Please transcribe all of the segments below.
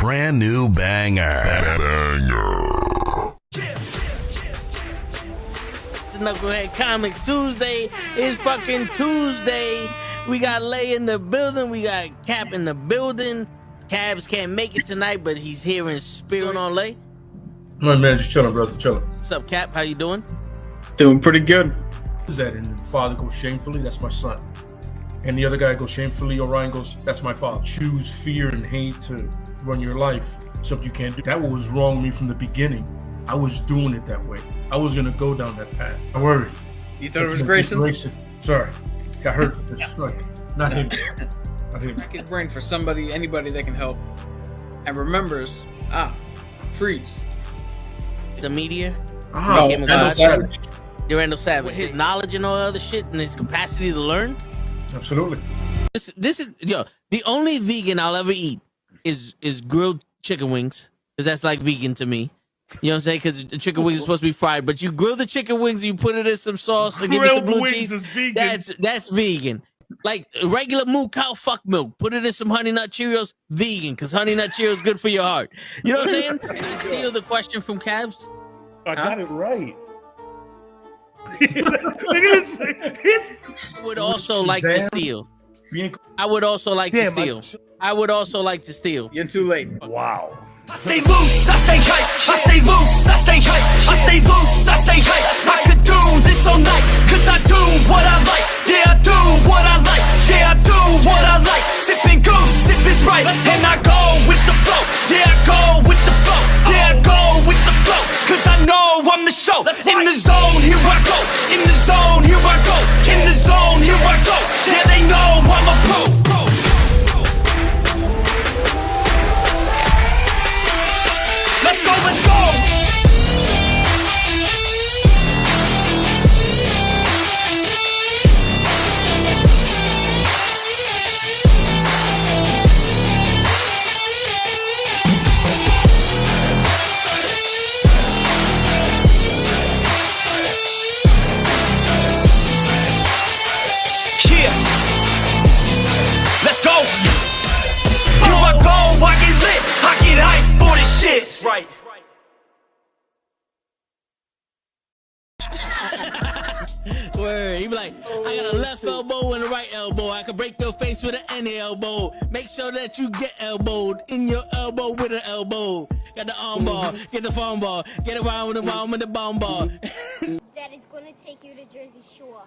brand new banger. It's Knucklehead Comics Tuesday. It's fucking Tuesday. We got Lay in the building. We got Cap in the building. Cabs can't make it tonight, but he's here in spirit. On Lay. My man, just chilling, brother, chilling. What's up, Cap? How you doing? Doing pretty good. Is that and the father goes shamefully? That's my son. And the other guy goes shamefully. Orion goes, that's my father. Choose fear and hate to run your life. Something you can't do. That was wrong with me from the beginning. I was doing it that way. I was gonna go down that path. I worried. You thought it was Grayson? Sorry, got hurt. It's like not him. Not him. Crack his brain for somebody, anybody that can help, and remembers. Freeze. The media. No, Randall Savage. You're Randall Savage. With his knowledge and all other shit and his capacity to learn. Absolutely. This is the only vegan I'll ever eat is grilled chicken wings, because that's like vegan to me. You know what I'm saying? Because the chicken wings are supposed to be fried, but you grill the chicken wings, you put it in some sauce, and give it some blue cheese. Is vegan. That's vegan. Like regular moo cow fuck milk, put it in some Honey Nut Cheerios, vegan, because Honey Nut Cheerios is good for your heart. You know what I'm saying? Can I steal the question from Cabs? I got it right. I would also like to steal. I would also like to steal. I would also like to steal. You're too late. Wow. I stay loose, I stay hype, I stay loose, I stay hype, I stay loose, I stay hype. I could do this all night, cause I do what I like. Yeah, I do what I like, yeah, I do what I like. Sipping goose, sip is right, and I go with the flow. Yeah, I go with the flow, yeah, I go with the flow. Cause I know I'm the show. In the zone, here I go. In the zone, here I go. In the zone, here I go. Yeah, they know I'm a pro. Let's go, let's go! Yeah! Let's go! Here I go, I get lit, I get hyped for this shit! Right. Word. He be like, I got a left elbow and a right elbow. I can break your face with any elbow. Make sure that you get elbowed in your elbow with an elbow. Got the arm ball, get the phone ball, get around with the bomb with the bomb ball. Daddy's gonna take you to Jersey Shore.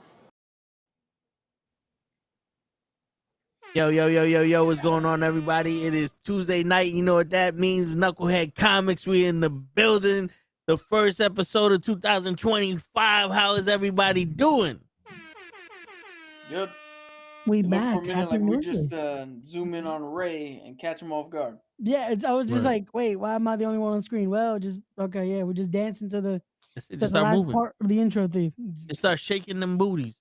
Yo, what's going on, everybody? It is Tuesday night. You know what that means. Knucklehead Comics. We in the building. The first episode of 2025. How is everybody doing? Good. We Look back. for a minute Happy like New we just Year. zoom in on Ray and catch him off guard. Yeah, I was just Right. like, wait, why am I the only one on screen? Well, just okay, yeah, we're just dancing to the, Just start moving. part of the intro theme. Just start shaking them booties.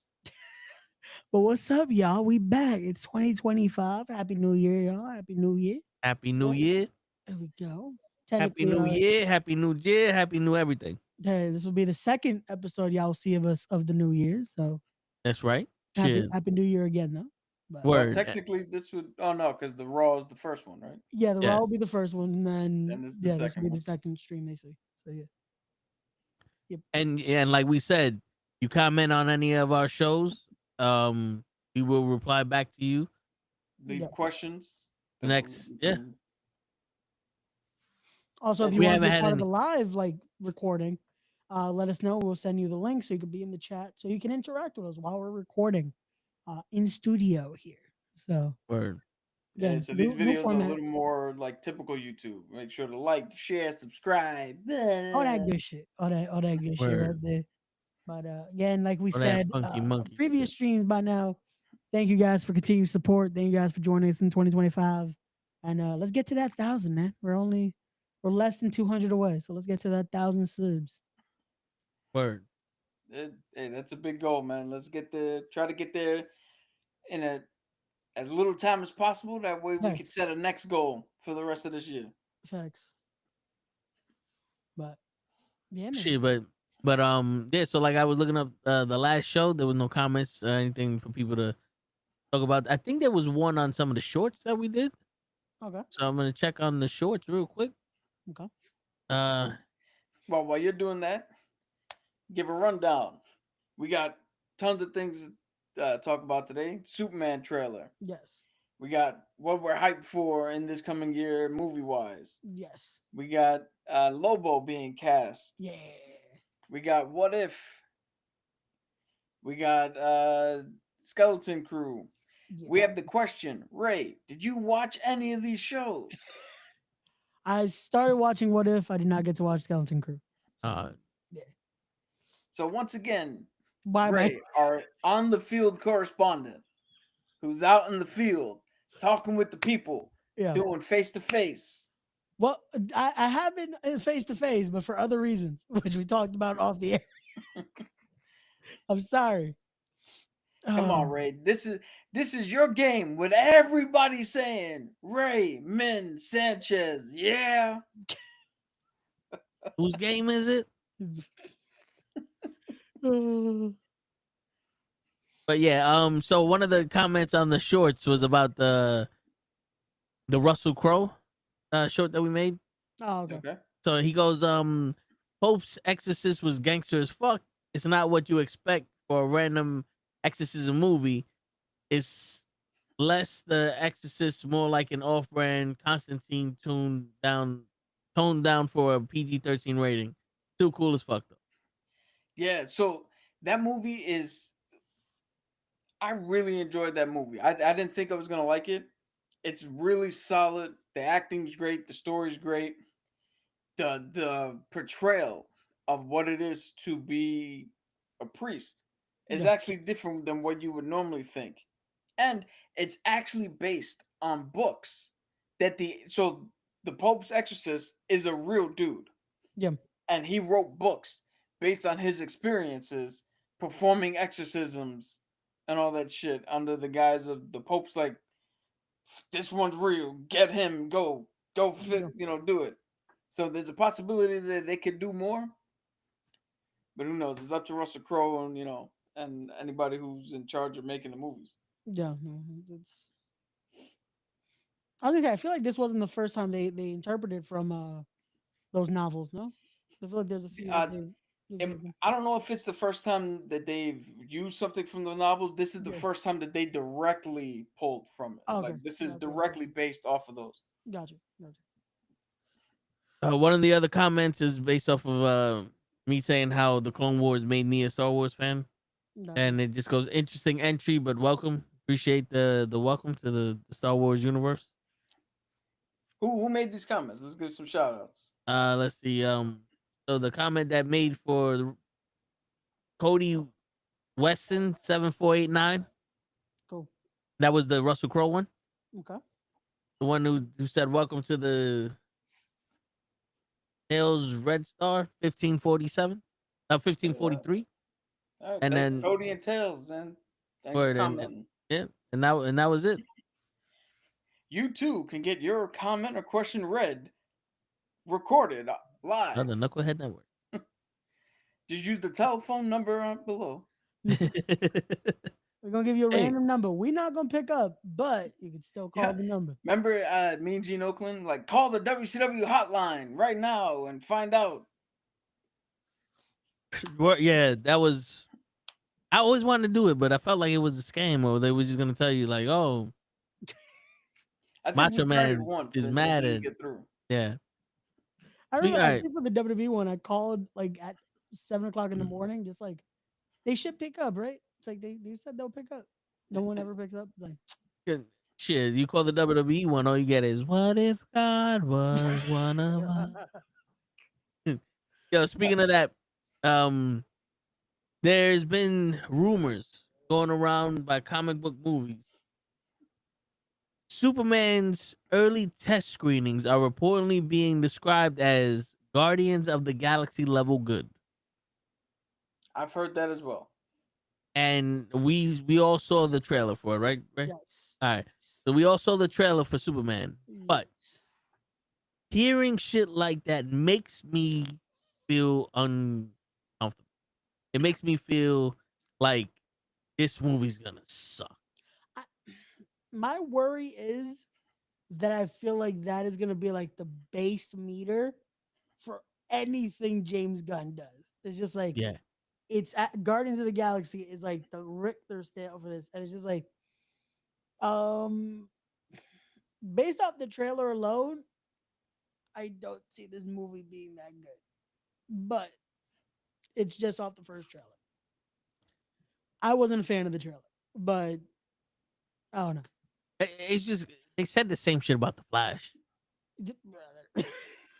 But what's up, y'all? We back. It's 2025. Happy New Year, y'all. Happy New Year. Happy New Year. There we go. Happy Technically, New Year. Happy New Year. Happy New everything. This will be the second episode y'all see of us of the New Year. So That's right. happy, Shit. happy New Year again, though. But, Word. Technically, this would. Oh no, because the Raw is the first one, right? Yeah, the Yes. Raw will be the first one, and then And this is the this will second be one. the second stream they see. So yeah. And like we said, you comment on any of our shows, we will reply back to you. Leave Yeah. questions. Next, yeah. Also, if We you want to haven't be had part of any- the live recording, let us know. We'll send you the link so you can be in the chat, so you can interact with us while we're recording in studio here. So Word. Yeah, again, so these new videos are a format. little more like typical YouTube. Make sure to like, share, subscribe. All that good shit. All that good shit right Word. there. But again, like we All that said, funky monkey previous shit. streams by now. Thank you guys for continued support. Thank you guys for joining us in 2025. And let's get to that 1,000, man. We're less than 200 away. So let's get to that 1,000 subs. Word. Hey, that's a big goal, man. Let's try to get there in as little time as possible. That way we can Facts. set a next goal for the rest of this year. Facts. But yeah, man. Shit, but yeah. So like I was looking up the last show. There was no comments or anything for people to talk about. I think there was one on some of the shorts that we did. Okay. So I'm gonna check on the shorts real quick. Okay. Well, while you're doing that, give a rundown. We got tons of things to talk about today. Superman trailer. Yes. We got what we're hyped for in this coming year, movie wise. Yes. We got Lobo being cast. Yeah. We got What If. We got Skeleton Crew. Yeah. We have the question, Ray, did you watch any of these shows? I started watching What If. I did not get to watch Skeleton Crew. uh, Yeah. So once again, Bye, Ray, our on the field correspondent, who's out in the field talking with the people, Yeah. doing face to face. Well, I have been face to face, but for other reasons, which we talked about off the air. I'm sorry. Come on, Ray. This is your game with everybody saying Ray Min Sanchez. Yeah. whose game is it? But yeah, so one of the comments on the shorts was about the Russell Crowe short that we made. Oh, okay. So he goes, Pope's Exorcist was gangster as fuck. It's not what you expect for a random exorcism movie. It's less the Exorcist, more like an off-brand Constantine toned down for a PG-13 rating. Still cool as fuck though. Yeah, so that movie is I really enjoyed that movie. I didn't think I was gonna like it. It's really solid. The acting's great, the story's great. The portrayal of what it is to be a priest is Yeah. actually different than what you would normally think. And it's actually based on books that the Pope's exorcist is a real dude. Yeah. And he wrote books based on his experiences performing exorcisms and all that shit under the guise of the Pope's like, this one's real, get him, go fit, do it. So there's a possibility that they could do more. But who knows? It's up to Russell Crowe and anybody who's in charge of making the movies. Yeah. No, it's. I was gonna say, I feel like this wasn't the first time they interpreted from those novels. No, I feel like there's a few. I don't know if it's the first time that they've used something from the novels. This is the first time that they directly pulled from it. Okay. Like this is directly based off of those. Gotcha. One of the other comments is based off of me saying how the Clone Wars made me a Star Wars fan, and it just goes interesting entry, but welcome. Appreciate the welcome to the Star Wars universe. Who made these comments? Let's give some shout outs. Let's see. So the comment that made for Cody Weston 7489. Cool. That was the Russell Crowe one. Okay. The one who said welcome to the Tails Red Star 1547. 1543. Right, and then Cody and Tails, man. Thanks for commenting. And that was it. You too can get your comment or question read, recorded live. The NuKKle HeDD Network. Just use the telephone number below. We're gonna give you a random number. We're not gonna pick up, but you can still call the number. Remember me and Gene Oakland? Like, call the WCW hotline right now and find out. Yeah, that was. I always wanted to do it, but I felt like it was a scam, or they were just gonna tell you like, "Oh, I think Macho we tried Man it once is and mad didn't at." get through. Yeah. I remember I think for the WWE one, I called like at 7:00 in the morning, just like they should pick up, right? It's like they said they'll pick up. No one ever picks up. It's like shit, you call the WWE one, all you get is what if God was one of us. Yo, speaking of that, there's been rumors going around by comic book movies. Superman's early test screenings are reportedly being described as Guardians of the Galaxy level good. I've heard that as well. And we all saw the trailer for it, right? Yes. All right. So we all saw the trailer for Superman. But hearing shit like that makes me feel uncomfortable. It makes me feel like this movie's gonna suck. My worry is that I feel like that is gonna be like the base meter for anything James Gunn does. It's just like Yeah. it's at Guardians of the Galaxy is like the Richter scale for this, and it's just like um based off the trailer alone, I don't see this movie being that good. But it's just off the first trailer. I wasn't a fan of the trailer, but I don't know. It's just they said the same shit about the Flash. Brother.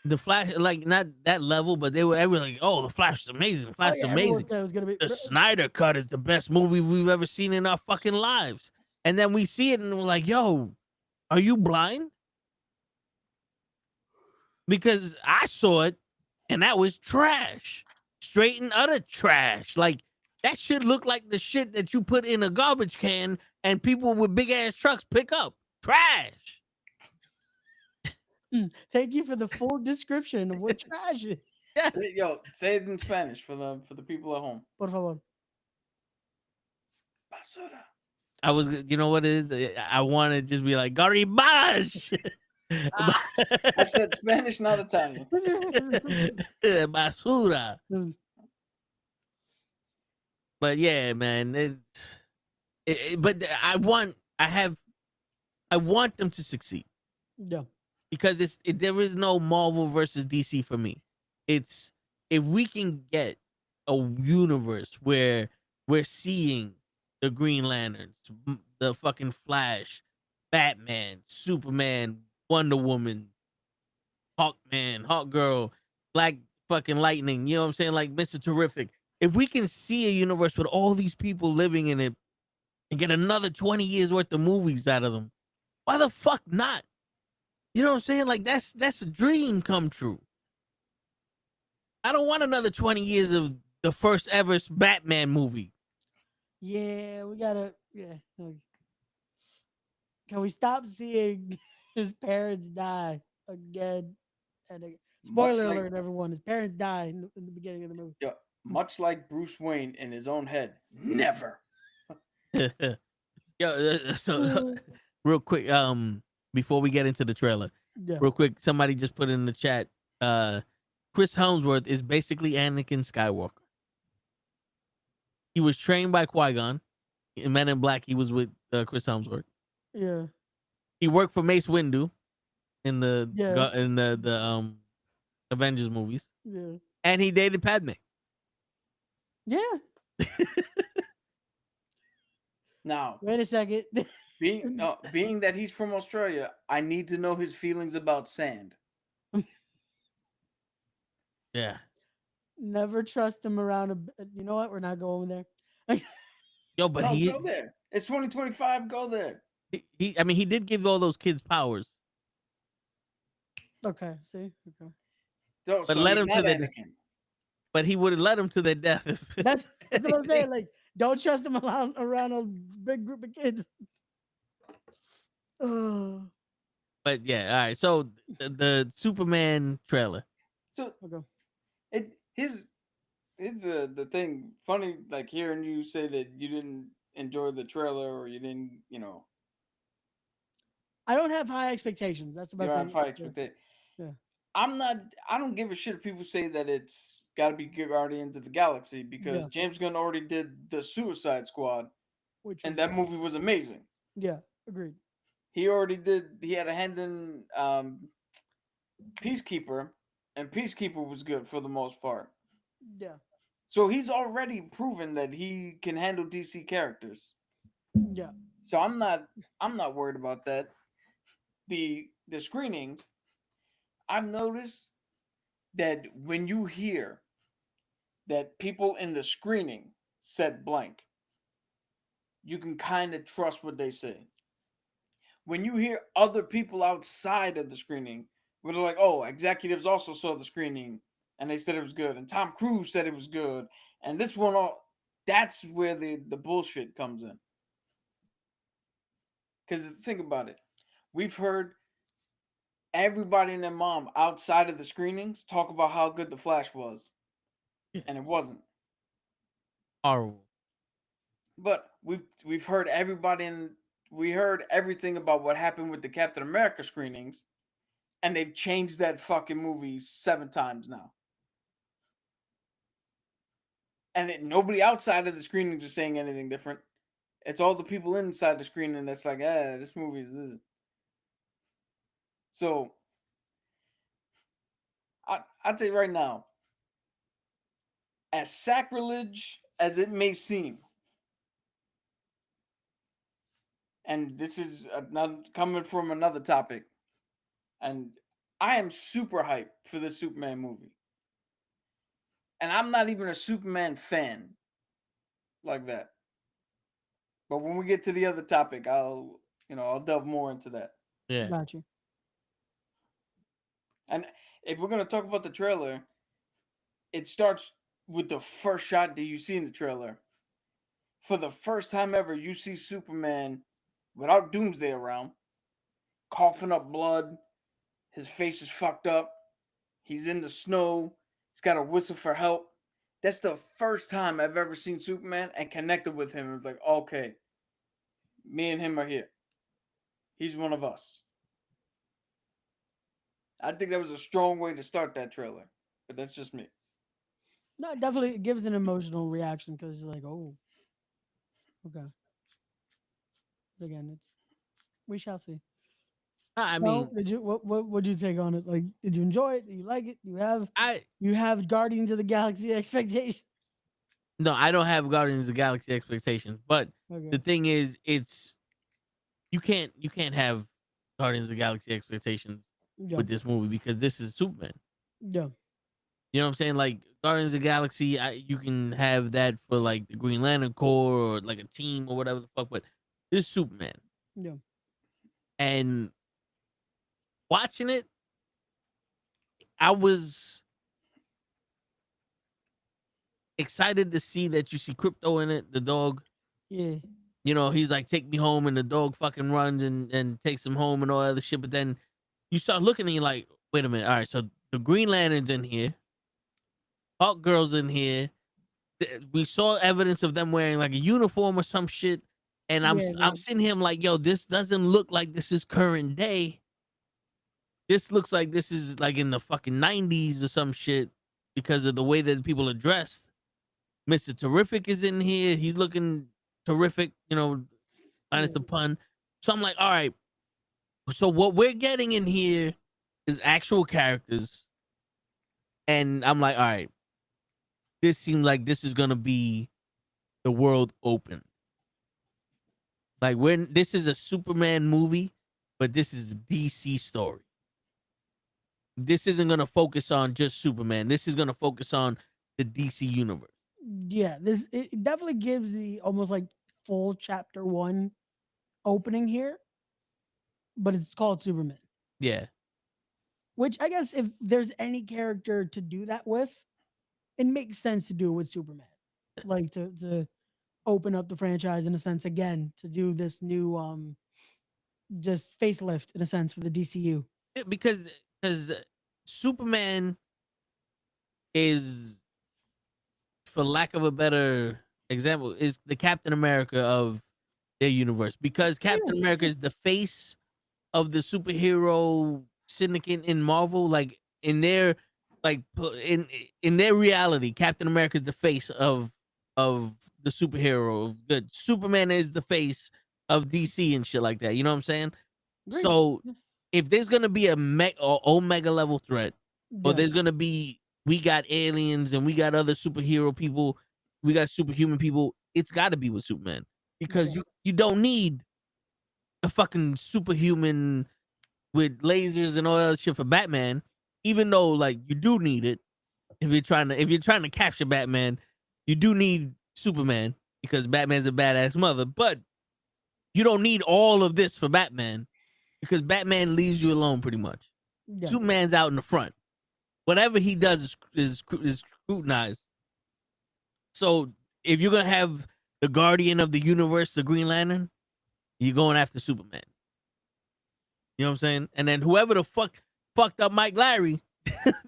The Flash, like not that level, but they were like, "Oh, the Flash is amazing. The Flash is everyone amazing. said it was gonna be The Snyder Cut is the best movie we've ever seen in our fucking lives." And then we see it and we're like, "Yo, are you blind?" Because I saw it and that was trash, straight and utter trash. Like that shit looked like the shit that you put in a garbage can and people with big ass trucks pick up. Trash. Thank you for the full description of what trash is. Yeah. Say it in Spanish for the people at home. Por favor. Basura. I was, you know what it is? I want to just be like, garbage. I said Spanish, not Italian. Basura. But yeah, man. But I want them to succeed. Yeah. Because there is no Marvel versus DC for me. It's if we can get a universe where we're seeing the Green Lanterns, the fucking Flash, Batman, Superman, Wonder Woman, Hawkman, Hawkgirl, Black fucking Lightning, you know what I'm saying? Like Mr. Terrific. If we can see a universe with all these people living in it and get another 20 years worth of movies out of them, why the fuck not? You know what I'm saying? Like that's a dream come true. I don't want another 20 years of the first ever Batman movie. Yeah, we gotta. Yeah. Can we stop seeing his parents die again and again? Spoiler alert, everyone! His parents die in the beginning of the movie. Yeah, much like Bruce Wayne in his own head. Never. So real quick, before we get into the trailer, real quick, somebody just put in the chat, Chris Helmsworth is basically Anakin Skywalker. He was trained by Qui-Gon. In Men in Black, he was with Chris Helmsworth. Yeah. He worked for Mace Windu in the Avengers movies. Yeah. And he dated Padme. Yeah. Now, wait a second. being that he's from Australia, I need to know his feelings about sand. Yeah. Never trust him around. You know what? We're not going there. Yo, but go there. It's 2025. Go there. He did give all those kids powers. Okay. See. Okay. But let him to their. But he would have led them to their death. That's what I'm saying. Like, don't trust him around a big group of kids. Oh. But yeah, all right. So the Superman trailer. So okay. It's the thing. Funny, like hearing you say that you didn't enjoy the trailer or you didn't, I don't have high expectations. That's the best thing. High expectations. Yeah. I don't give a shit if people say that it's got to be Guardians of the Galaxy because James Gunn already did the Suicide Squad, and that movie was amazing. Yeah, agreed. He had a hand in Peacekeeper, and Peacekeeper was good for the most part. Yeah. So he's already proven that he can handle DC characters. Yeah. So I'm not worried about that. The screenings, I've noticed that when you hear that people in the screening said blank, you can kind of trust what they say. When you hear other people outside of the screening, where they're like, oh, executives also saw the screening and they said it was good, and Tom Cruise said it was good, and this one, that's where the bullshit comes in. Because think about it. We've heard everybody and their mom outside of the screenings talk about how good the Flash was. And it wasn't. Horrible. But we've heard everybody we heard everything about what happened with the Captain America screenings, and they've changed that fucking movie 7 times now. And nobody outside of the screenings is saying anything different. It's all the people inside the screening that's like, this movie is this. So, I'll tell you right now, as sacrilege as it may seem, and this is coming from another topic, and I am super hyped for the Superman movie. And I'm not even a Superman fan like that. But when we get to the other topic, I'll delve more into that. Yeah. Got you. And if we're gonna talk about the trailer, it starts with the first shot that you see in the trailer. For the first time ever, you see Superman without Doomsday around, coughing up blood. His face is fucked up. He's in the snow. He's got to whistle for help. That's the first time I've ever seen Superman and connected with him. It was like, okay, me and him are here. He's one of us. I think that was a strong way to start that trailer, but that's just me. No, it definitely gives an emotional reaction because it's like, oh, okay. Again, we shall see. I Well, mean, did you what did you take on it? Like, did you enjoy it? Do you like it? I You have Guardians of the Galaxy expectations. no, I don't have Guardians of the Galaxy expectations, but Okay. the thing is, you can't have Guardians of the Galaxy expectations Yeah. with this movie because this is Superman. Yeah. You know what I'm saying? Like Guardians of the Galaxy, you can have that for like the Green Lantern Corps or like a team or whatever the fuck, but this is Superman. Yeah. And watching it, I was excited to see that you see Crypto in it, the dog. Yeah. You know, he's like, take me home, and the dog fucking runs and takes him home and all that other shit. But then you start looking and you're like, wait a minute. All right, so the Green Lantern's in here. Hawk Girl's in here. We saw evidence of them wearing like a uniform or some shit. And I'm sitting here, I'm like, yo, this doesn't look like this is current day. This looks like this is like in the fucking 90s or some shit because of the way that people are dressed. Mr. Terrific is in here. He's looking terrific, minus the pun. So I'm like, all right. So what we're getting in here is actual characters. And I'm like, all right. This seems like this is going to be the world open. Like this is a Superman movie, but this is a DC story. This isn't going to focus on just Superman. This is going to focus on the DC universe. Yeah, it definitely gives the almost like full chapter 1 opening here, but it's called Superman. Yeah. Which I guess if there's any character to do that with, it makes sense to do it with Superman. Like to open up the franchise in a sense again, to do this new just facelift in a sense for the DCU. Because Superman is, for lack of a better example, is the Captain America of their universe. Because Captain America is the face of the superhero syndicate in Marvel. Like in their in their reality, Captain America is the face of the superhero of good. Superman is the face of DC and shit like that. You know what I'm saying? Great. So if there's gonna be a omega level threat, or there's gonna be, we got aliens and we got other superhero people, we got superhuman people, it's got to be with Superman, because you don't need a fucking superhuman with lasers and all that other shit for Batman, even though like you do need it if you're trying to capture Batman. You do need Superman because Batman's a badass mother, but you don't need all of this for Batman because Batman leaves you alone pretty much. Yeah. Superman's out in the front. Whatever he does is scrutinized. So if you're gonna have the guardian of the universe, the Green Lantern, you're going after Superman. You know what I'm saying? And then whoever the fucked up Mike Larry,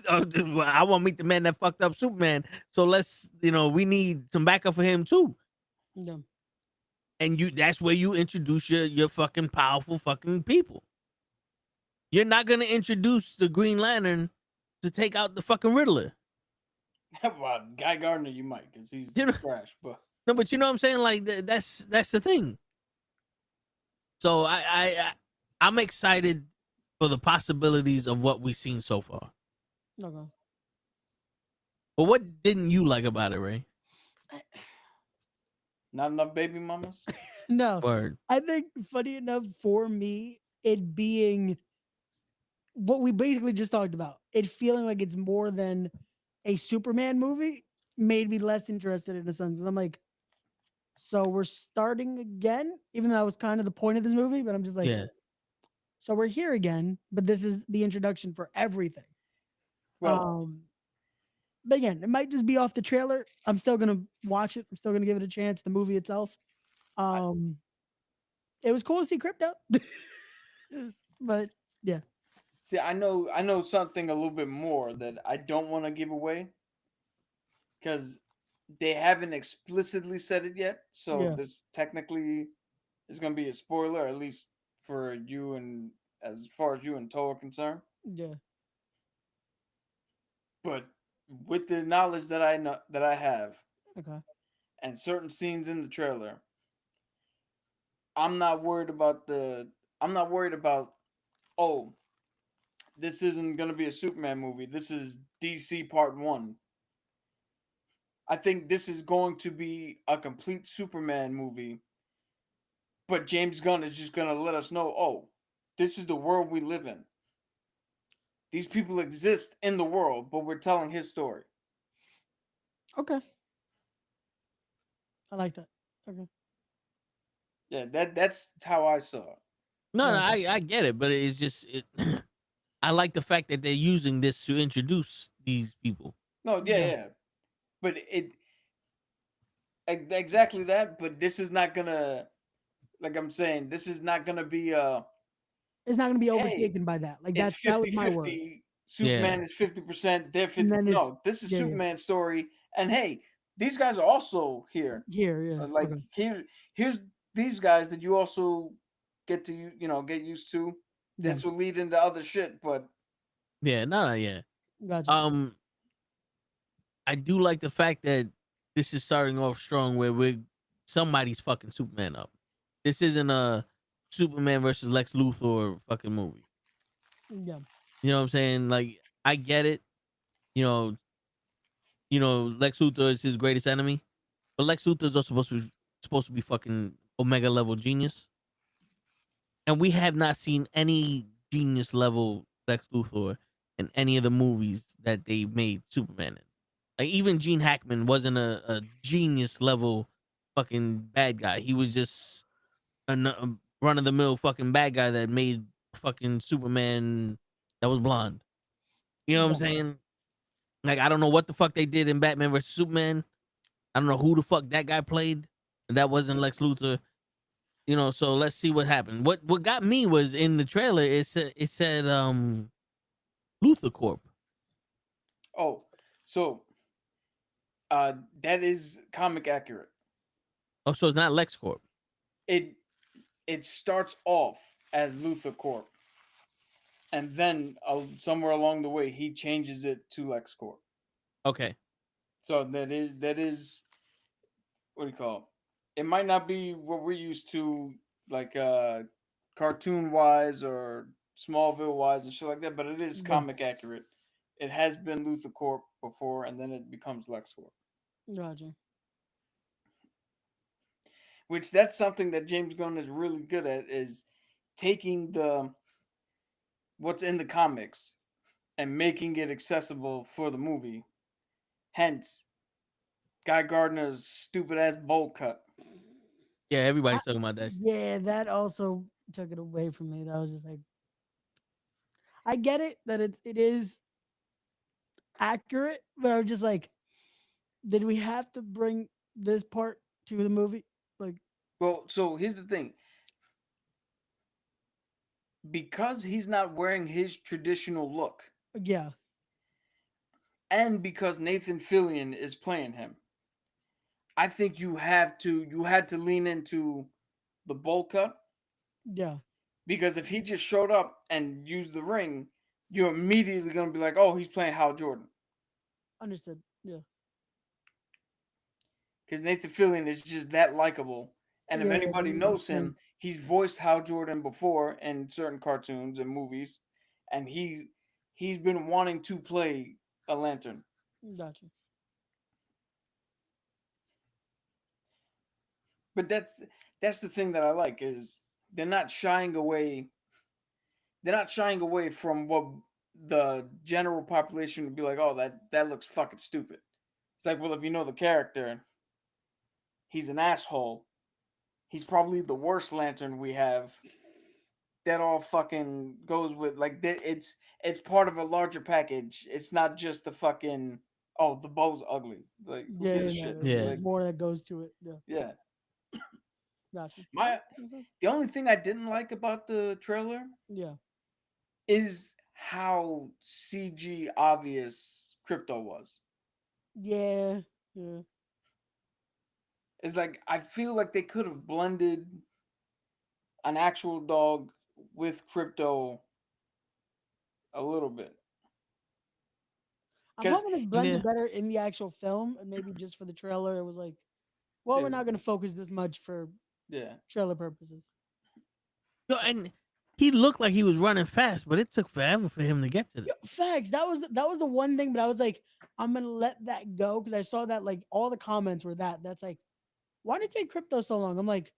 I want to meet the man that fucked up Superman. So let's, we need some backup for him too. Yeah. And that's where you introduce your fucking powerful fucking people. You're not gonna introduce the Green Lantern to take out the fucking Riddler. Well, Guy Gardner, you might, because he's You know- trash. But No, but you know what I'm saying? Like that's the thing. So I'm excited for the possibilities of what we've seen so far. Okay. But what didn't you like about it, Ray? not enough baby mamas. No, Word. I think funny enough for me, it being what we basically just talked about, it feeling like it's more than a Superman movie made me less interested in a sense. And I'm like, so we're starting again, even though that was kind of the point of this movie. But I'm just like, Yeah. so we're here again, but this is the introduction for everything. Well, But again, it might just be off the trailer. I'm still gonna watch it. I'm still gonna give it a chance. The movie itself, it was cool to see Crypto, but yeah, see, I know something a little bit more that I don't want to give away because they haven't explicitly said it yet. So Yeah. this technically is going to be a spoiler, at least for you and as far as you and Toe are concerned. yeah, But with the knowledge that I know that I have okay, and certain scenes in the trailer, I'm not worried about oh, this isn't going to be a Superman movie. This is DC Part 1. I think this is going to be a complete Superman movie, but James Gunn is just going to let us know, oh, this is the world we live in. These people exist in the world, but we're telling his story. okay. I like that. Okay, Yeah, that's how I saw it. No, Right. I get it, but it's just I like the fact that they're using this to introduce these people. No, yeah. But exactly that, but this is not going to, like I'm saying, this is not going to be it's not gonna be hey, overtaken by that. Like it's that was my word. 50-50. Superman Yeah. is 50%, they're 50. And then it's No, this is yeah, Superman's story. And hey, these guys are also here. here, yeah. Like Okay. here's these guys that you also get to get used to. Yeah, This will lead into other shit, but Yeah, no, yeah. gotcha. I do like the fact that this is starting off strong where somebody's fucking Superman up. This isn't a Superman versus Lex Luthor fucking movie. Yeah, You know what I'm saying? Like I get it. You know, Lex Luthor is his greatest enemy, but Lex Luthor is also supposed to be fucking Omega level genius, and we have not seen any genius level Lex Luthor in any of the movies that they made Superman in. Like even Gene Hackman wasn't a genius level fucking bad guy. He was just a run of the mill fucking bad guy that made fucking Superman that was blonde. You know what I'm saying? Like I don't know what the fuck they did in Batman vs Superman. I don't know who the fuck that guy played. That wasn't Lex Luthor. You know, so let's see what happened. What got me was in the trailer. It said Luthor Corp. oh, so that is comic accurate. Oh, so it's not Lex Corp. It starts off as Luthor Corp, and then somewhere along the way he changes it to Lex Corp. Okay. So that is what do you call it? It might not be what we're used to, like cartoon wise or Smallville wise and shit like that, but it is Yeah. comic accurate. It has been Luthor Corp before, and then it becomes Lex Corp. gotcha. Which that's something that James Gunn is really good at, is taking what's in the comics and making it accessible for the movie. Hence, Guy Gardner's stupid ass bowl cut. Yeah, everybody's talking about that. Yeah, that also took it away from me. That was just like, I get it that it is accurate, but I was just like, did we have to bring this part to the movie? Like, Well, so here's the thing. Because he's not wearing his traditional look, yeah, and because Nathan Fillion is playing him, I think you had to lean into the bowl cut, Yeah, because if he just showed up and used the ring, you're immediately gonna be like, oh, he's playing Hal Jordan. understood. Yeah. Because Nathan Fillion is just that likable. And if Yeah, anybody knows yeah. him, he's voiced Hal Jordan before in certain cartoons and movies, and he's been wanting to play a Lantern. Gotcha. But that's the thing that I like is they're not shying away. They're not shying away from what the general population would be like. Oh, that looks fucking stupid. It's like, well, if you know the character, he's an asshole. He's probably the worst Lantern we have. That all fucking goes with like it's part of a larger package. It's not just the fucking oh the bow's ugly. It's like who Yeah, gives a yeah, shit? no, Yeah. there's Like more that goes to it. Yeah, yeah. gotcha. My Makes sense. the only thing I didn't like about the trailer Yeah, is how CG obvious Crypto was. yeah, yeah. It's like I feel like they could have blended an actual dog with Crypto a little bit. I'm 'Cause hoping it's Yeah. blended better in the actual film, and maybe just for the trailer, it was like, well, Yeah. we're not gonna focus this much for yeah. trailer purposes. No, and he looked like he was running fast, but it took forever for him to get to Yo, the. facts. That was the one thing, but I was like, I'm gonna let that go because I saw that like all the comments were that. That's like, why did it take Crypto so long? I'm like,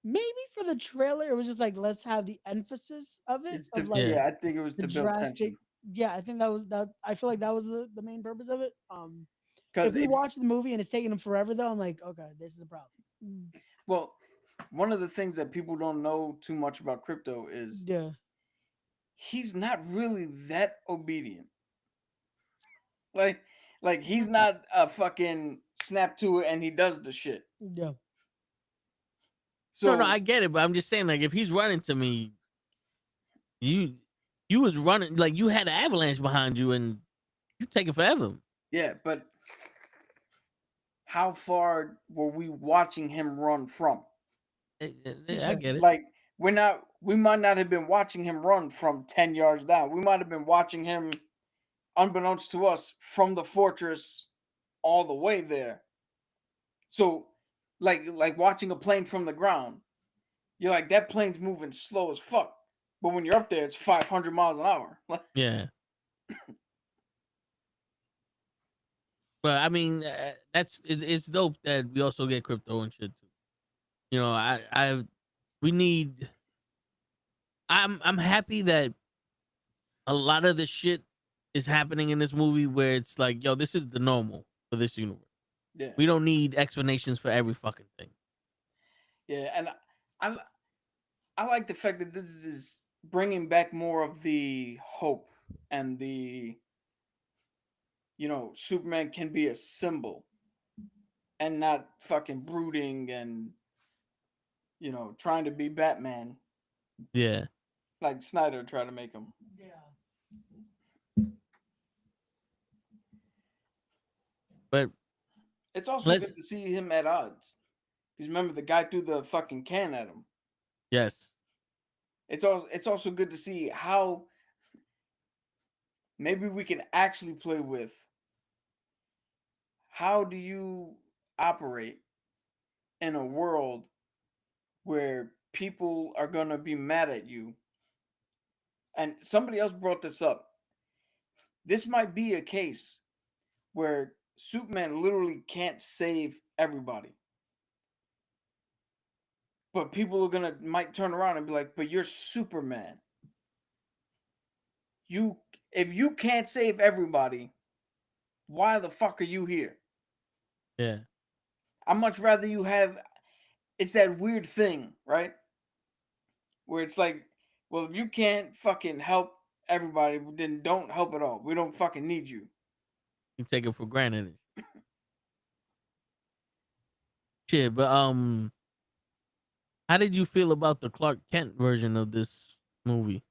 maybe for the trailer, it was just like let's have the emphasis of it It's of the like Yeah. I think it was the to build drastic. tension. Yeah, I think that was that. I feel like that was the main purpose of it. If Because we watch the movie and it's taking them forever, though, I'm like, okay, this is a problem. well, one of the things that people don't know too much about Crypto is Yeah, he's not really that obedient. Like like he's not a fucking snap to it and he does the shit. yeah, No, no, So I get it, but I'm just saying, like, if he's running to me, you you was running like you had an avalanche behind you, and you taking forever. yeah, but how far were we watching him run from? I get it. Like we might not have been watching him run from 10 yards down. We might have been watching him unbeknownst to us from the fortress all the way there. So like watching a plane from the ground. You're like that plane's moving slow as fuck. But when you're up there it's 500 miles an hour. Yeah. But I mean, it's dope that we also get Crypto and shit too. You know, we need. I'm happy that a lot of the shit is happening in this movie where it's like, yo, this is the normal for this universe. Yeah. We don't need explanations for every fucking thing. Yeah, and I like the fact that this is bringing back more of the hope and the Superman can be a symbol and not fucking brooding and trying to be Batman Yeah. like Snyder tried to make him. yeah. But It's also let's good to see him at odds. Because remember the guy threw the fucking can at him. yes. It's also good to see how maybe we can actually play with how do you operate in a world where people are going to be mad at you. And somebody else brought this up. This might be a case where Superman literally can't save everybody. But people are might turn around and be like, "But you're Superman. If you can't save everybody, why the fuck are you here?" Yeah. I'd much rather you have it's that weird thing, right? Where it's like, well, if you can't fucking help everybody, then don't help at all. We don't fucking need you. You take it for granted. Shit, but how did you feel about the Clark Kent version of this movie?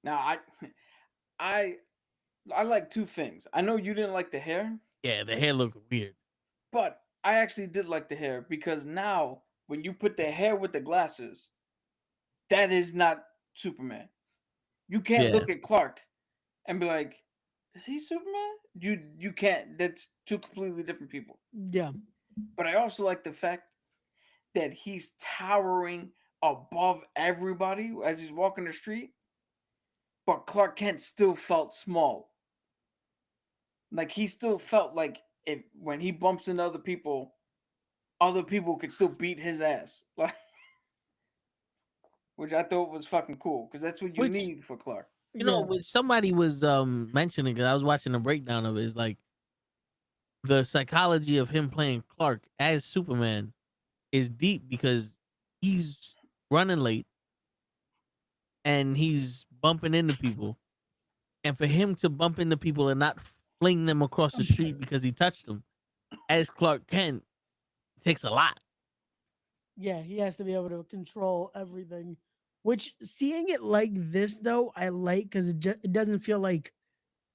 Now, I like two things. I know you didn't like the hair. Yeah, the hair looked weird. But I actually did like the hair because now when you put the hair with the glasses, that is not Superman. You can't Yeah. look at Clark and be like, "Is he Superman?" You can't. That's two completely different people. Yeah. But I also like the fact that he's towering above everybody as he's walking the street, but Clark Kent still felt small. Like he still felt like if when he bumps into other people could still beat his ass. Like, which I thought was fucking cool because that's what you Which need for Clark. you know, Yeah. which somebody was mentioning, because I was watching a breakdown of it, is like the psychology of him playing Clark as Superman is deep because he's running late and he's bumping into people, and for him to bump into people and not fling them across the street because he touched them as Clark Kent takes a lot. Yeah, he has to be able to control everything. Which seeing it like this though, I like because it doesn't feel like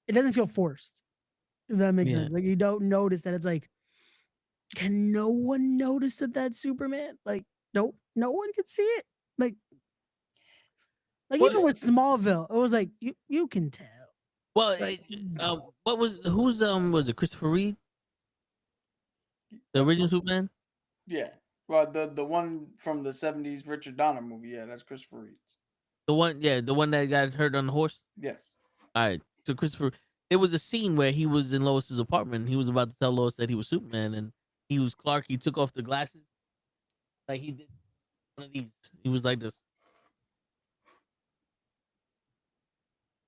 it doesn't feel forced. If that makes Yeah. sense. Like you don't notice that it's like, can no one notice that that's Superman? Like, nope, no one could see it. Like Well, even with Smallville, it was like you can tell. well, Like, what was who's was it Christopher Reeve, the original Superman? Yeah. Well, the one from the '70s Richard Donner movie. Yeah, that's Christopher Reeves. The one, yeah, the one that got hurt on the horse. Yes. All right, so Christopher, it was a scene where he was in Lois's apartment. He was about to tell Lois that he was Superman, and he was Clark. He took off the glasses, like he did one of these. He was like this.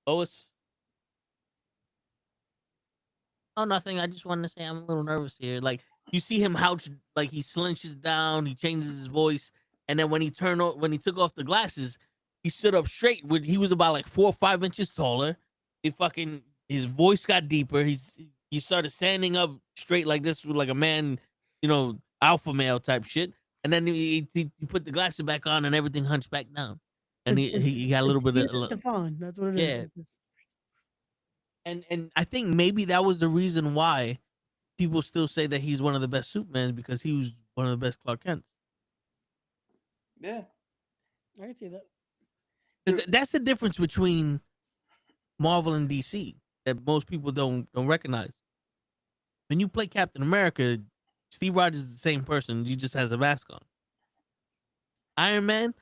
Lois. Oh, nothing. I just wanted to say I'm a little nervous here. Like you see him ouch, like he slinches down, he changes his voice, and then when he took off the glasses, he stood up straight. He was about like 4 or 5 inches taller. His voice got deeper. He started standing up straight like this, like a man, alpha male type shit. And then he put the glasses back on, and everything hunched back down, and he got a little it's bit Steven of Stefan. That's what it is. yeah. It's- And I think maybe that was the reason why people still say that he's one of the best Supermans, because he was one of the best Clark Kents. Yeah. I can see that. Because that's the difference between Marvel and DC that most people don't recognize. When you play Captain America, Steve Rogers is the same person. He just has a mask on. Iron Man,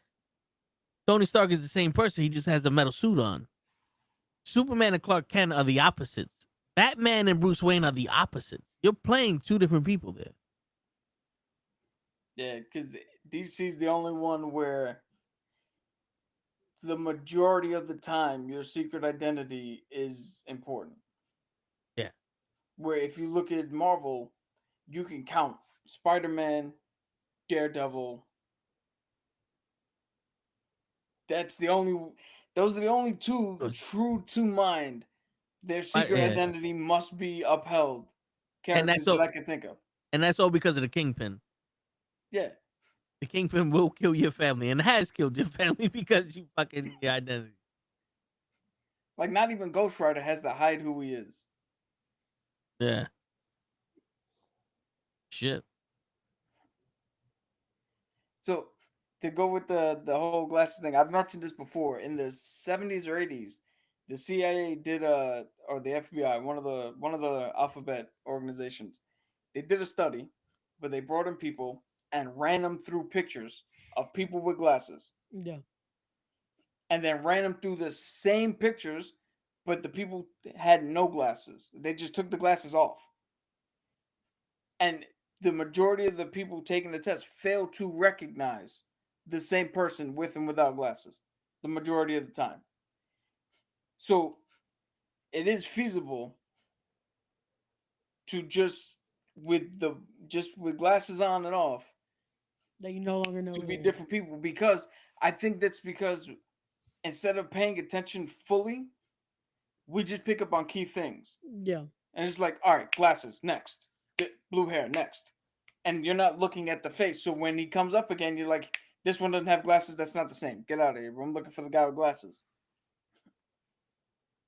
Tony Stark is the same person. He just has a metal suit on. Superman and Clark Kent are the opposites. Batman and Bruce Wayne are the opposites. You're playing two different people there. Yeah, because DC's the only one where the majority of the time your secret identity is important. Yeah. Where if you look at Marvel, you can count Spider-Man, Daredevil. Those are the only two true to mind. Their secret Yeah. identity must be upheld. And Characters that I can think of. And that's all because of the Kingpin. Yeah. The Kingpin will kill your family and has killed your family because you fucking your identity. Like not even Ghost Rider has to hide who he is. Yeah. Shit. So to go with the whole glasses thing, I've mentioned this before. In the 70s or 80s, the CIA did or the FBI, one of the alphabet organizations, they did a study, but they brought in people and ran them through pictures of people with glasses. Yeah. And then ran them through the same pictures, but the people had no glasses. They just took the glasses off. And the majority of the people taking the test failed to recognize the same person with and without glasses. The majority of the time. So it is feasible to just with glasses on and off that you no longer know to who be they are. different people, because I think that's because instead of paying attention fully, we just pick up on key things. Yeah. And it's like, all right, glasses, next. Blue hair, next. And you're not looking at the face. So when he comes up again, you're like, this one doesn't have glasses. That's not the same. Get out of here. I'm looking for the guy with glasses.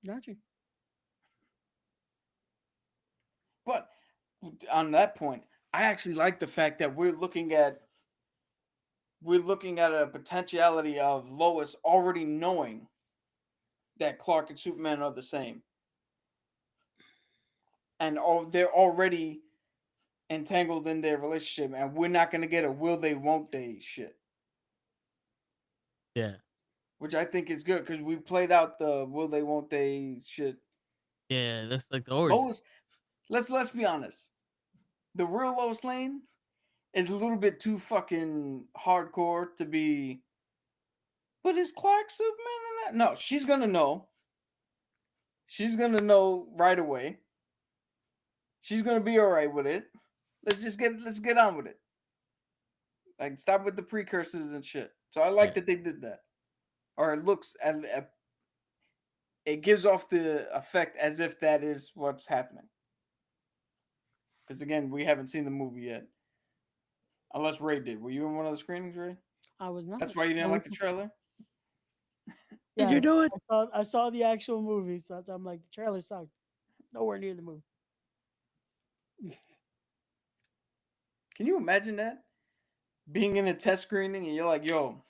Got you. But on that point, I actually like the fact that we're looking at a potentiality of Lois already knowing that Clark and Superman are the same, and they're already entangled in their relationship, and we're not gonna get a will they won't they shit, Yeah. which I think is good because we played out the will they won't they shit. Yeah, that's like the origin. Lois, let's be honest, the real Lois Lane is a little bit too fucking hardcore to be. But is Clark Superman in that? No, she's gonna know. She's gonna know right away. She's gonna be all right with it. Let's get on with it. Like, stop with the precursors and shit. So I like Yeah. that they did that. Or it looks and it gives off the effect as if that is what's happening. Because again, we haven't seen the movie yet, unless Ray did. Were you in one of the screenings, Ray? I was not. That's why you didn't like the trailer. Did you do it? I saw the actual movie, so I'm like, the trailer sucked. Nowhere near the movie. Can you imagine that? Being in a test screening and you're like, yo,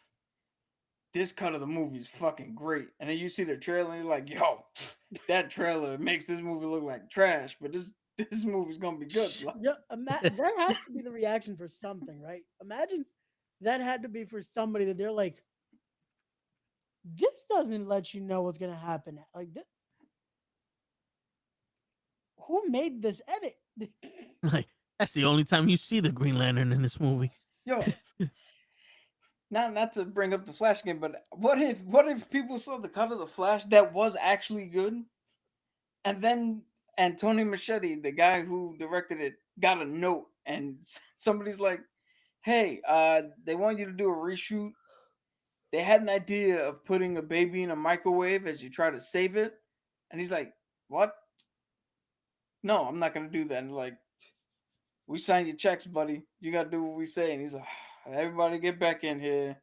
this cut of the movie is fucking great. And then you see the trailer and you're like, yo, that trailer makes this movie look like trash, but this movie's gonna be good. Yeah, that has to be the reaction for something, right? Imagine that had to be for somebody that they're like, this doesn't let you know what's gonna happen. Like, who made this edit? Like, that's the only time you see the Green Lantern in this movie. Yo, not to bring up the Flash again, but what if people saw the cut of the Flash that was actually good, and then Tony Machete, the guy who directed it, got a note and somebody's like, hey, they want you to do a reshoot. They had an idea of putting a baby in a microwave as you try to save it. And he's like, what? No, I'm not going to do that. And like, we sign your checks, buddy. You got to do what we say. And he's like, everybody get back in here.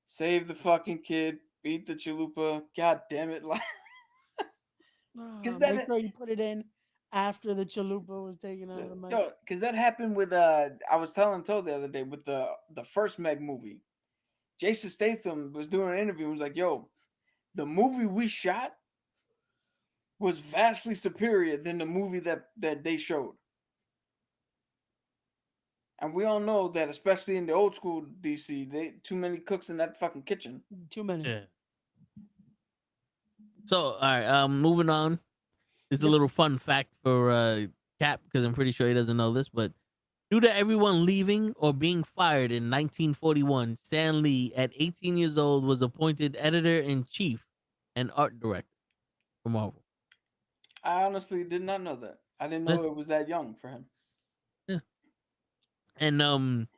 Save the fucking kid. Beat the chalupa. God damn it. Like, make sure you put it in after the chalupa was taken out of the mic. Yo, because that happened with, I was telling Toad the other day with the first Meg movie. Jason Statham was doing an interview and was like, yo, the movie we shot was vastly superior than the movie that they showed. And we all know that, especially in the old school DC, they too many cooks in that fucking kitchen. Too many. Yeah. So, all right, moving on. This is a little fun fact for Cap, because I'm pretty sure he doesn't know this, but due to everyone leaving or being fired in 1941, Stan Lee, at 18 years old, was appointed editor-in-chief and art director for Marvel. I honestly did not know that. I didn't know it was that young for him. Yeah. And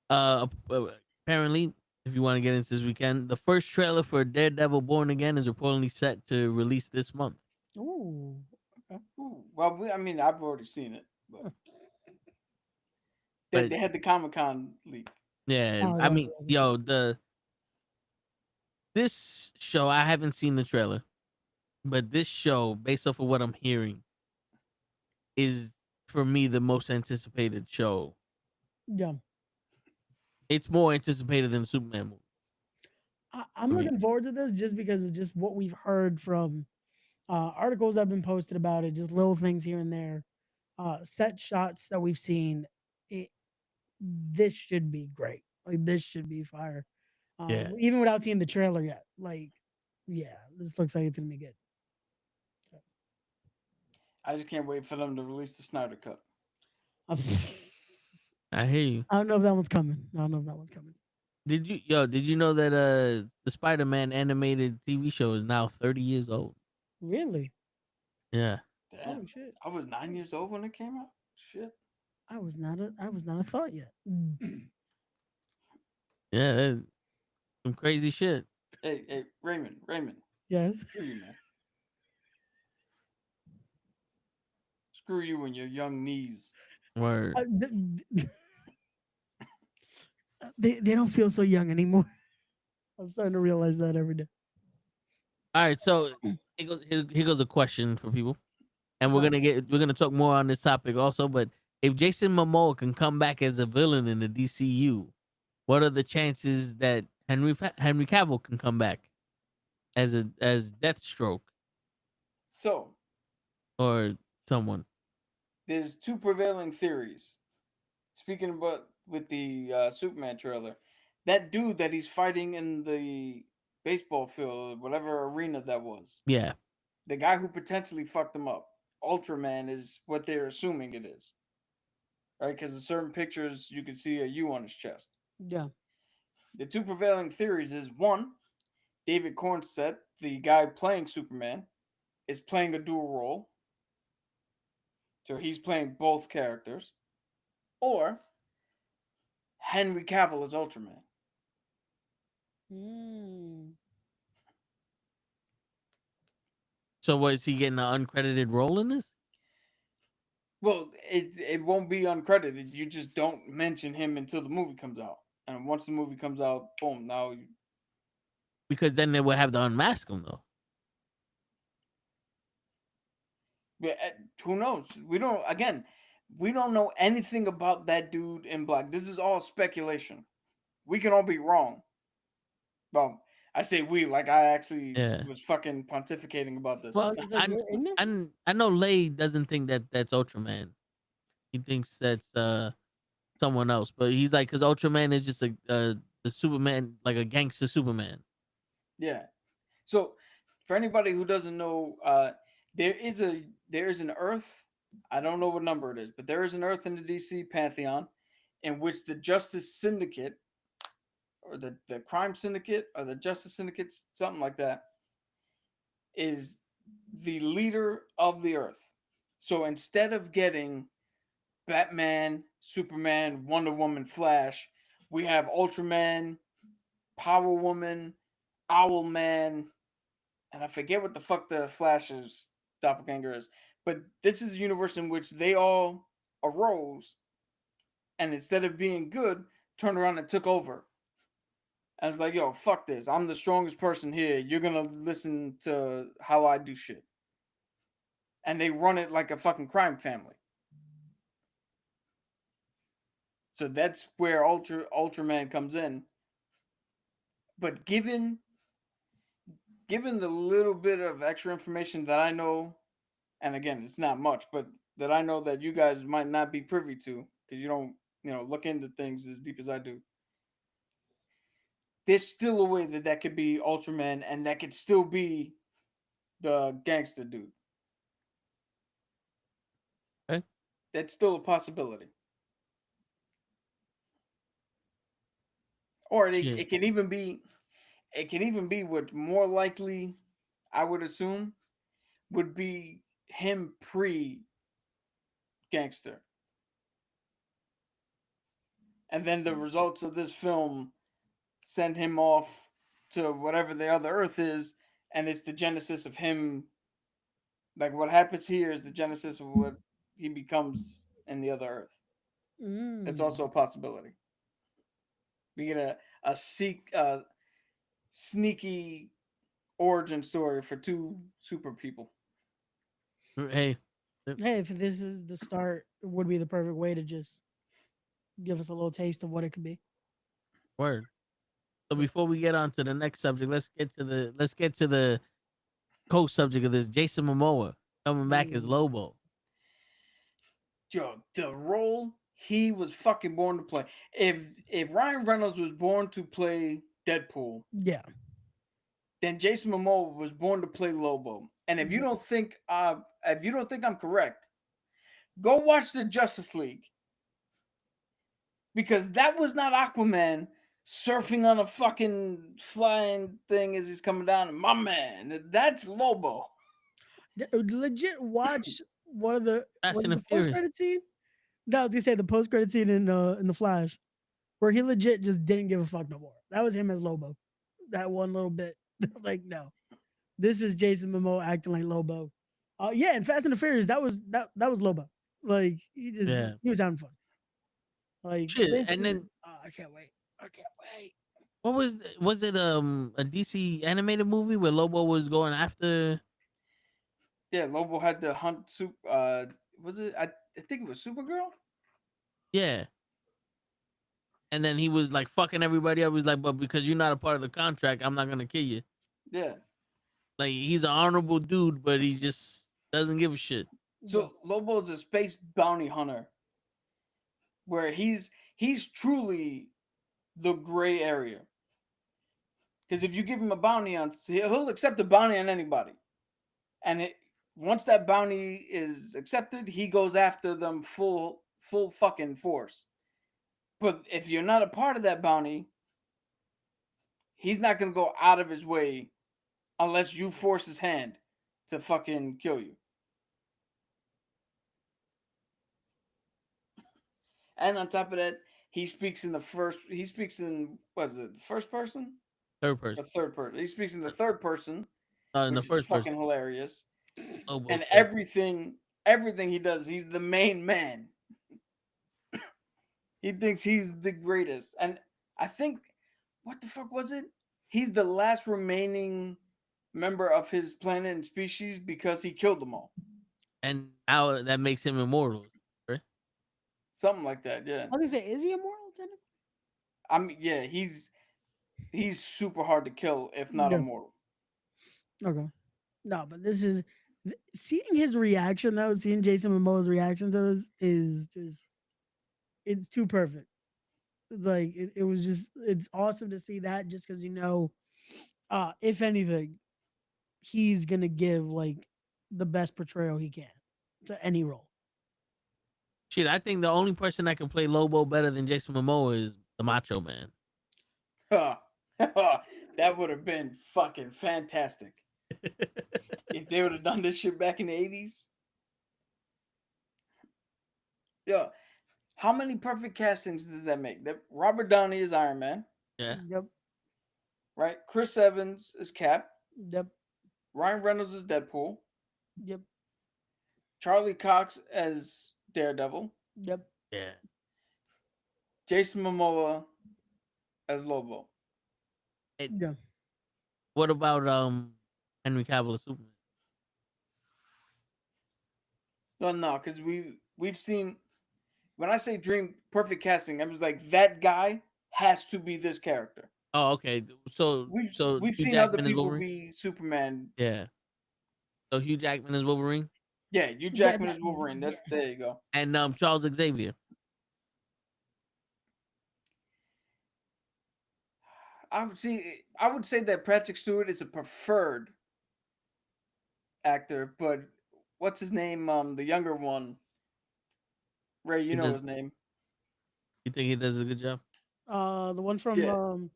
apparently, if you want to get into this weekend, the first trailer for Daredevil Born Again is reportedly set to release this month. Ooh. Okay. Ooh, well, I've already seen it, but they had the Comic-Con leak. Yeah, I mean, yo, this show, I haven't seen the trailer, but this show, based off of what I'm hearing, is for me the most anticipated show. Yeah, it's more anticipated than the Superman movie. I'm looking forward to this just because of just what we've heard from articles that have been posted about it, just little things here and there, set shots that we've seen. This should be great. Like, this should be fire. Yeah. Even without seeing the trailer yet. Like, yeah, this looks like it's gonna be good. So. I just can't wait for them to release the Snyder Cut. I hear you. I don't know if that one's coming. Did you know that the Spider-Man animated TV show is now 30 years old? Really? Yeah. Damn. Oh shit. I was 9 years old when it came out. Shit. I was not a thought yet. Yeah, that's some crazy shit. Hey, Raymond. Yes. Screw you, man. Screw you and your young knees. Word. They don't feel so young anymore. I'm starting to realize that every day. All right, so here goes a question for people, and we're gonna talk more on this topic also. But if Jason Momoa can come back as a villain in the DCU, what are the chances that Henry Cavill can come back as Deathstroke So or someone? there's two prevailing theories. Speaking about with the Superman trailer, that dude that he's fighting in the baseball field, whatever arena that was, Yeah. the guy who potentially fucked him up, Ultraman is what they're assuming it is, right? Because in certain pictures you can see a U on his chest. Yeah. The two prevailing theories is one, David Cornsett, the guy playing Superman, is playing a dual role, so he's playing both characters, or Henry Cavill is Ultraman. Mm. So what, is he getting an uncredited role in this? Well, it won't be uncredited. You just don't mention him until the movie comes out, and once the movie comes out, boom! Now, Because then they will have to unmask him though. who knows? We don't. Again, we don't know anything about that dude in black. This is all speculation. We can all be wrong. Well, I say we, like I actually Yeah. was fucking pontificating about this. Well, It's like you're in there? I know Lay doesn't think that that's Ultraman. He thinks that's someone else, but he's like, because Ultraman is just the Superman, like a gangster Superman. Yeah. So, for anybody who doesn't know, there is an Earth. I don't know what number it is, but there is an Earth in the DC pantheon in which the Justice Syndicate, or the Crime Syndicate, or the Justice Syndicate, something like that, is the leader of the Earth. So instead of getting Batman, Superman, Wonder Woman, Flash, we have Ultraman, Power Woman, Owlman, and I forget what the fuck the Flash's doppelganger is. But this is a universe in which they all arose, and instead of being good, turned around and took over. I was like, yo, fuck this. I'm the strongest person here. You're gonna listen to how I do shit. And they run it like a fucking crime family. So that's where Ultraman comes in. But given the little bit of extra information that I know, and again, it's not much, but that I know that you guys might not be privy to, because you don't, look into things as deep as I do. There's still a way that could be Ultraman, and that could still be the gangster dude. Okay. That's still a possibility. Or it can even be what more likely, I would assume, would be him pre gangster. And then the results of this film send him off to whatever the other Earth is, and it's the genesis of him. Like what happens here is the genesis of what he becomes in the other Earth. It's also a possibility. We get a sneaky origin story for two super people. Hey, Hey, if this is the start, it would be the perfect way to just give us a little taste of what it could be. word. So before we get on to the next subject, let's get to the co-subject of this. Jason Momoa coming back as Lobo. Yo, the role he was fucking born to play. If Ryan Reynolds was born to play Deadpool, Yeah. then Jason Momoa was born to play Lobo. And if you don't think I'm correct, go watch the Justice League. Because that was not Aquaman surfing on a fucking flying thing as he's coming down. My man, that's Lobo. Legit watch one of the Fast and the post Furious. credit scene. No, I was gonna say the post credit scene in the Flash, where he legit just didn't give a fuck no more. That was him as Lobo. That one little bit. I was like, no, this is Jason Momoa acting like Lobo. Yeah, and Fast and the Furious, that was Lobo. Like he was having fun. Like Shit, and then I can't wait. I can't wait. what was it a DC animated movie where Lobo was going after? Yeah, Lobo had to hunt was it? I think it was Supergirl. Yeah. And then he was like fucking everybody up. He was like, but because you're not a part of the contract, I'm not gonna kill you. Yeah. Like he's an honorable dude, but he just doesn't give a shit. So Lobo's a space bounty hunter, where he's truly the gray area. Because if you give him a bounty on, he'll accept a bounty on anybody, and once that bounty is accepted, he goes after them full fucking force. But if you're not a part of that bounty, he's not gonna go out of his way unless you force his hand to fucking kill you. And on top of that, he speaks in what is it, the first person? Third person. The third person. He speaks in the third person, In the which first is fucking person. hilarious. Lobo's And third. everything he does, he's the main man. He thinks he's the greatest. And I think, what the fuck was it? He's the last remaining member of his planet and species because he killed them all. And now that makes him immortal, right? Something like that, yeah. I was gonna say, is he immortal? Technically? I mean, yeah, he's super hard to kill, if not Yeah. immortal. Okay. No, but this is seeing his reaction though, seeing Jason Momoa's reaction to this is just it's too perfect. It's like it was just it's awesome to see that just because if anything, he's gonna give like the best portrayal he can to any role. Shit, I think the only person that can play Lobo better than Jason Momoa is the Macho Man. That would have been fucking fantastic. If they would have done this shit back in the 80s. Yeah. How many perfect castings does that make? That Robert Downey is Iron Man. Yeah. Yep. Right? Chris Evans is Cap. Yep. Ryan Reynolds is Deadpool. Yep. Charlie Cox as Daredevil. Yep. Yeah. Jason Momoa as Lobo. Yeah. What about Henry Cavill as Superman? No, because we've seen, when I say dream perfect casting, I was like, that guy has to be this character. Oh, okay. So We've Hugh seen Jackman other is people Wolverine? be Superman. Yeah. So Hugh Jackman is Wolverine? Yeah, Hugh Jackman is Wolverine. There you go. And Charles Xavier. I would say that Patrick Stewart is a preferred actor, but what's his name? The younger one. Ray, you know his name. You think he does a good job? The one from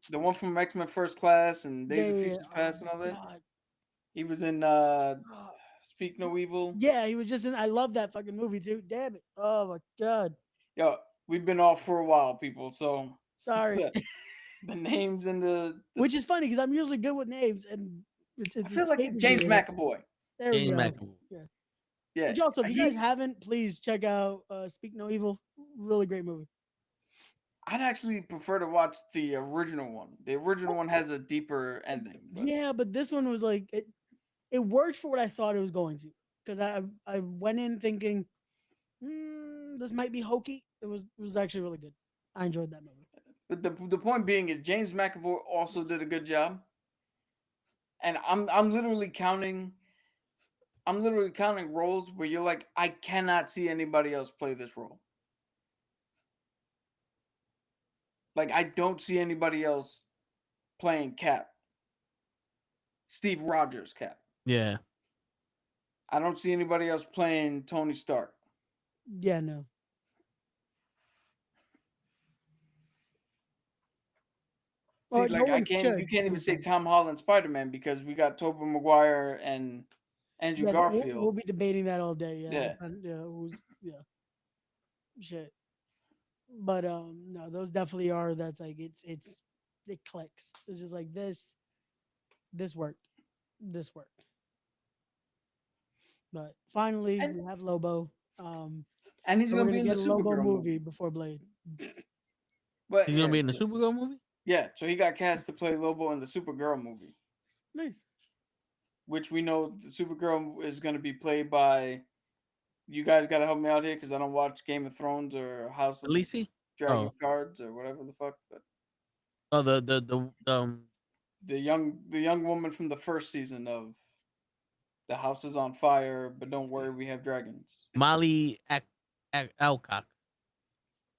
the one from X-Men First Class and Days of yeah, Future Past and all that. God. He was in Speak No Evil. Yeah, he was just in. I love that fucking movie too. Damn it! Oh my god. Yo, we've been off for a while, people. So sorry. The names and the which is funny because I'm usually good with names, and it's I feel like James McAvoy. There we go. Yeah. Which also, if you guys haven't, please check out Speak No Evil. Really great movie. I'd actually prefer to watch the original one. The original one has a deeper ending. But. Yeah, but this one was like it worked for what I thought it was going to. Because I went in thinking, this might be hokey. It was actually really good. I enjoyed that movie. But the point being is James McAvoy also did a good job. And I'm literally counting roles where you're like, I cannot see anybody else play this role. Like, I don't see anybody else playing Cap. Steve Rogers Cap. Yeah. I don't see anybody else playing Tony Stark. Yeah, no. See, like you can't even say Tom Holland Spider-Man because we got Tobey Maguire and Andrew Garfield. We'll be debating that all day. Yeah. Shit. But no, those definitely are. That's like it clicks. It's just like this worked. This worked. But finally, we have Lobo. And he's gonna be in the Supergirl movie before Blade. But he's gonna be in the Supergirl movie? Yeah, so he got cast to play Lobo in the Supergirl movie. Nice. Which we know the Supergirl is gonna be played by You guys gotta help me out here because I don't watch Game of Thrones or House of Khaleesi? Dragon Oh. Cards or whatever the fuck. But Oh, the the young woman from the first season of The House is on Fire, but don't worry, we have dragons. Molly Alcock.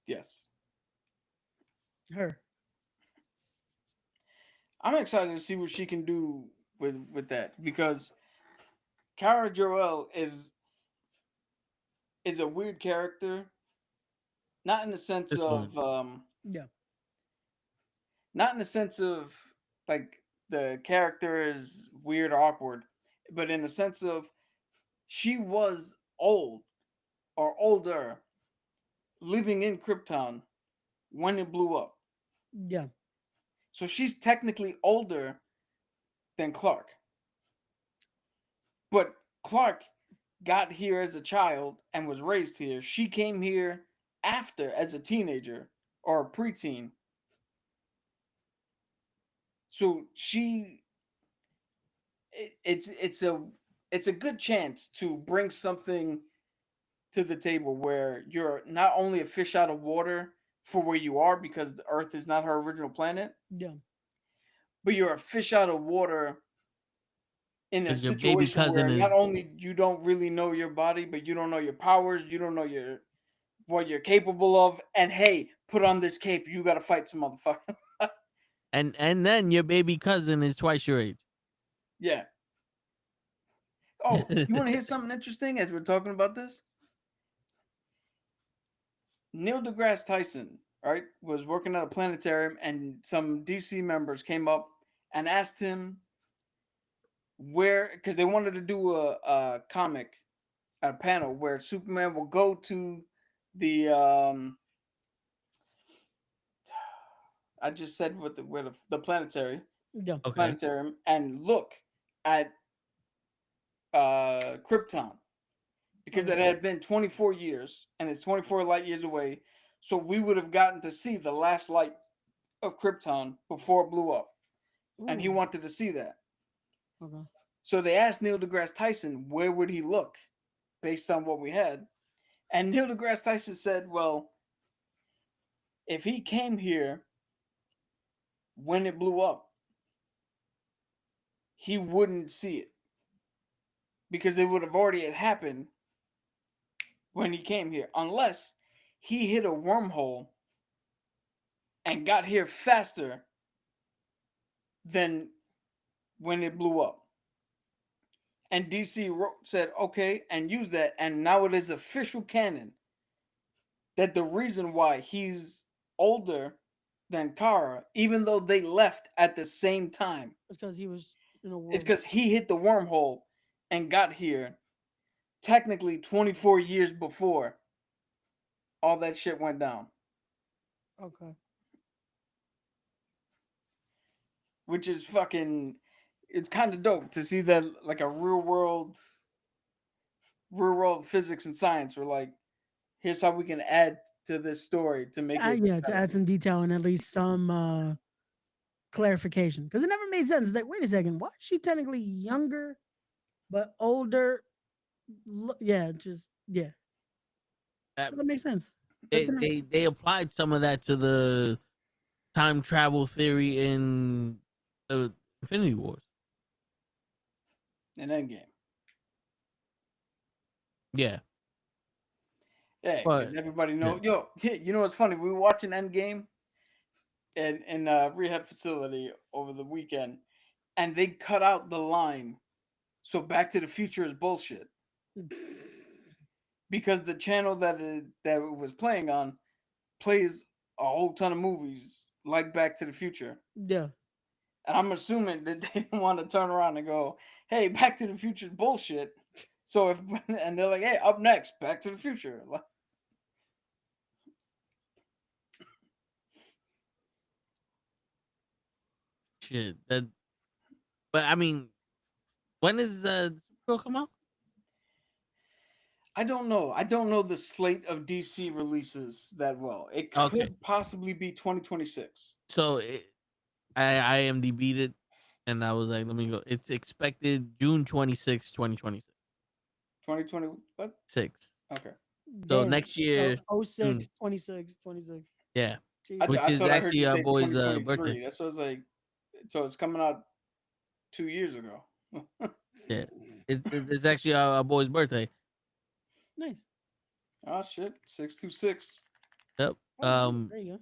Yes. Her. I'm excited to see what she can do with that because Cara Joel is a weird character, not in the sense This of Yeah. not in the sense of like the character is weird or awkward, but in the sense of she was old or older living in Krypton when it blew up. Yeah. So she's technically older than Clark. But Clark got here as a child and was raised here. She came here after as a teenager or a preteen. So it's a good chance to bring something to the table where you're not only a fish out of water for where you are because the Earth is not her original planet, Yeah. but you're a fish out of water in a 'Cause your baby situation where cousin not is only you don't really know your body, but you don't know your powers, you don't know what you're capable of, and hey, put on this cape, you gotta fight some motherfucker. and then your baby cousin is twice your age. Yeah. Oh, you want to hear something interesting as we're talking about this? Neil deGrasse Tyson, right, was working at a planetarium, and some DC members came up and asked him where, because they wanted to do a comic, a panel where Superman will go to the I just said with the planetary Yeah. Okay. planetarium and look at Krypton because it had been 24 years and it's 24 light years away, so we would have gotten to see the last light of Krypton before it blew up, and he Ooh. wanted to see that. Okay. So they asked Neil deGrasse Tyson where would he look based on what we had, and Neil deGrasse Tyson said, "Well, if he came here when it blew up, he wouldn't see it because it would have already had happened when he came here, unless he hit a wormhole and got here faster than when it blew up." And DC said, okay, and used that, and now it is official canon that the reason why he's older than Kara, even though they left at the same time, It's because he was in a world. is because he hit the wormhole and got here technically 24 years before all that shit went down. Okay. Which is fucking, it's kind of dope to see that, like a real world physics and science were like, here's how we can add to this story to make it Yeah, to add some detail and at least some clarification, because it never made sense. It's like, wait a second, why is she technically younger but older? Yeah, just yeah. So that makes sense. They applied some of that to the time travel theory in the Infinity Wars. an Endgame. Yeah. Yeah, But- because everybody know. Yo, you know what's funny? We were watching Endgame in a rehab facility over the weekend, and they cut out the line, "So Back to the Future is bullshit," because the channel that it was playing on plays a whole ton of movies like Back to the Future. Yeah. And I'm assuming that they didn't want to turn around and go, "Hey, Back to the Future is bullshit." So if and they're like, "Hey, up next, Back to the Future." Shit. That. But I mean, when is Supergirl come out? I don't know. I don't know the slate of DC releases that well. It could Okay. possibly be 2026. So I IMDb'd it, and I was like, let me go. It's expected June 26, 2026. 2020 what? 6. Okay. So Damn. next year, So 06, 26, 26. yeah, Jeez. which is I heard actually you our say boy's 2023. birthday. That's what I was like. So it's coming out 2 years ago. Yeah, it's actually our boy's birthday. Nice. Oh shit, 626. Yep. Oh, there you go.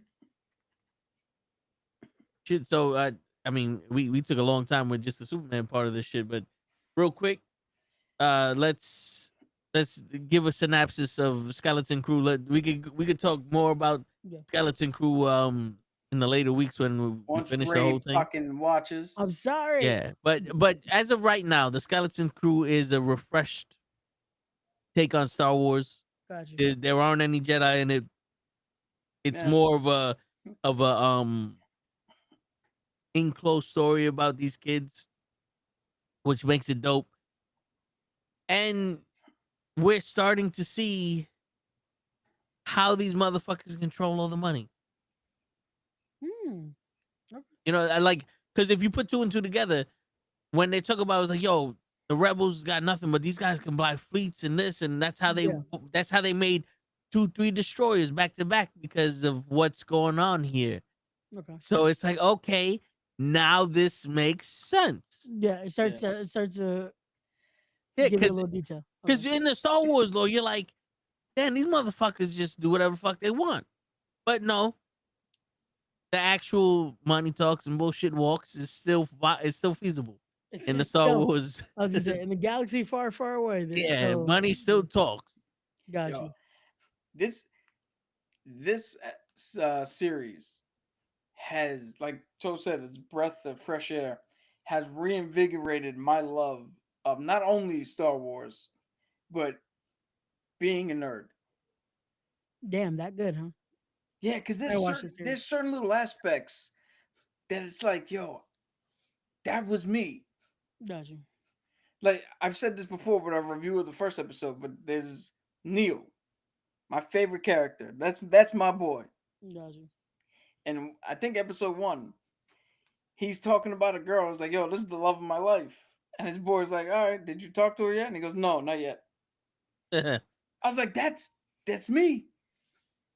Shit. So I mean, we took a long time with just the Superman part of this shit, but real quick, let's give a synopsis of Skeleton Crew. We could talk more about Yeah. Skeleton Crew in the later weeks when we Once finish the Ray whole thing. fucking watches. I'm sorry. Yeah, but as of right now, the Skeleton Crew is a refreshed take on Star Wars. Got you. There aren't any Jedi in it. It's Yeah. more of a enclosed story about these kids, which makes it dope. And we're starting to see how these motherfuckers control all the money. Hmm. You know, I like, because if you put two and two together, when they talk about it, it's like, yo, the rebels got nothing, but these guys can buy fleets and this, and that's how they made 2-3 destroyers back to back because of what's going on here. Okay. So it's like, okay, now this makes sense. Yeah, it starts to Yeah, give you a little detail. because Okay. in the Star Wars lore, you're like, damn, these motherfuckers just do whatever the fuck they want. But no, the actual money talks and bullshit walks is still feasible in the Star Yo, Wars. I was just saying, in the galaxy far, far away. there's Yeah, still- money still talks. Got Yo, you. this series has, like Toe said, it's breath of fresh air, has reinvigorated my love of not only Star Wars, but being a nerd. Damn, that good, huh? Yeah, because I watched this series. there's certain little aspects that it's like, yo, that was me. Got you. Like I've said this before with our review of the first episode, but there's Neil, my favorite character. That's my boy. Got you. And I think episode 1, he's talking about a girl. He's like, yo, this is the love of my life. And his boy's like, all right, did you talk to her yet? And he goes, no, not yet. I was like, that's me.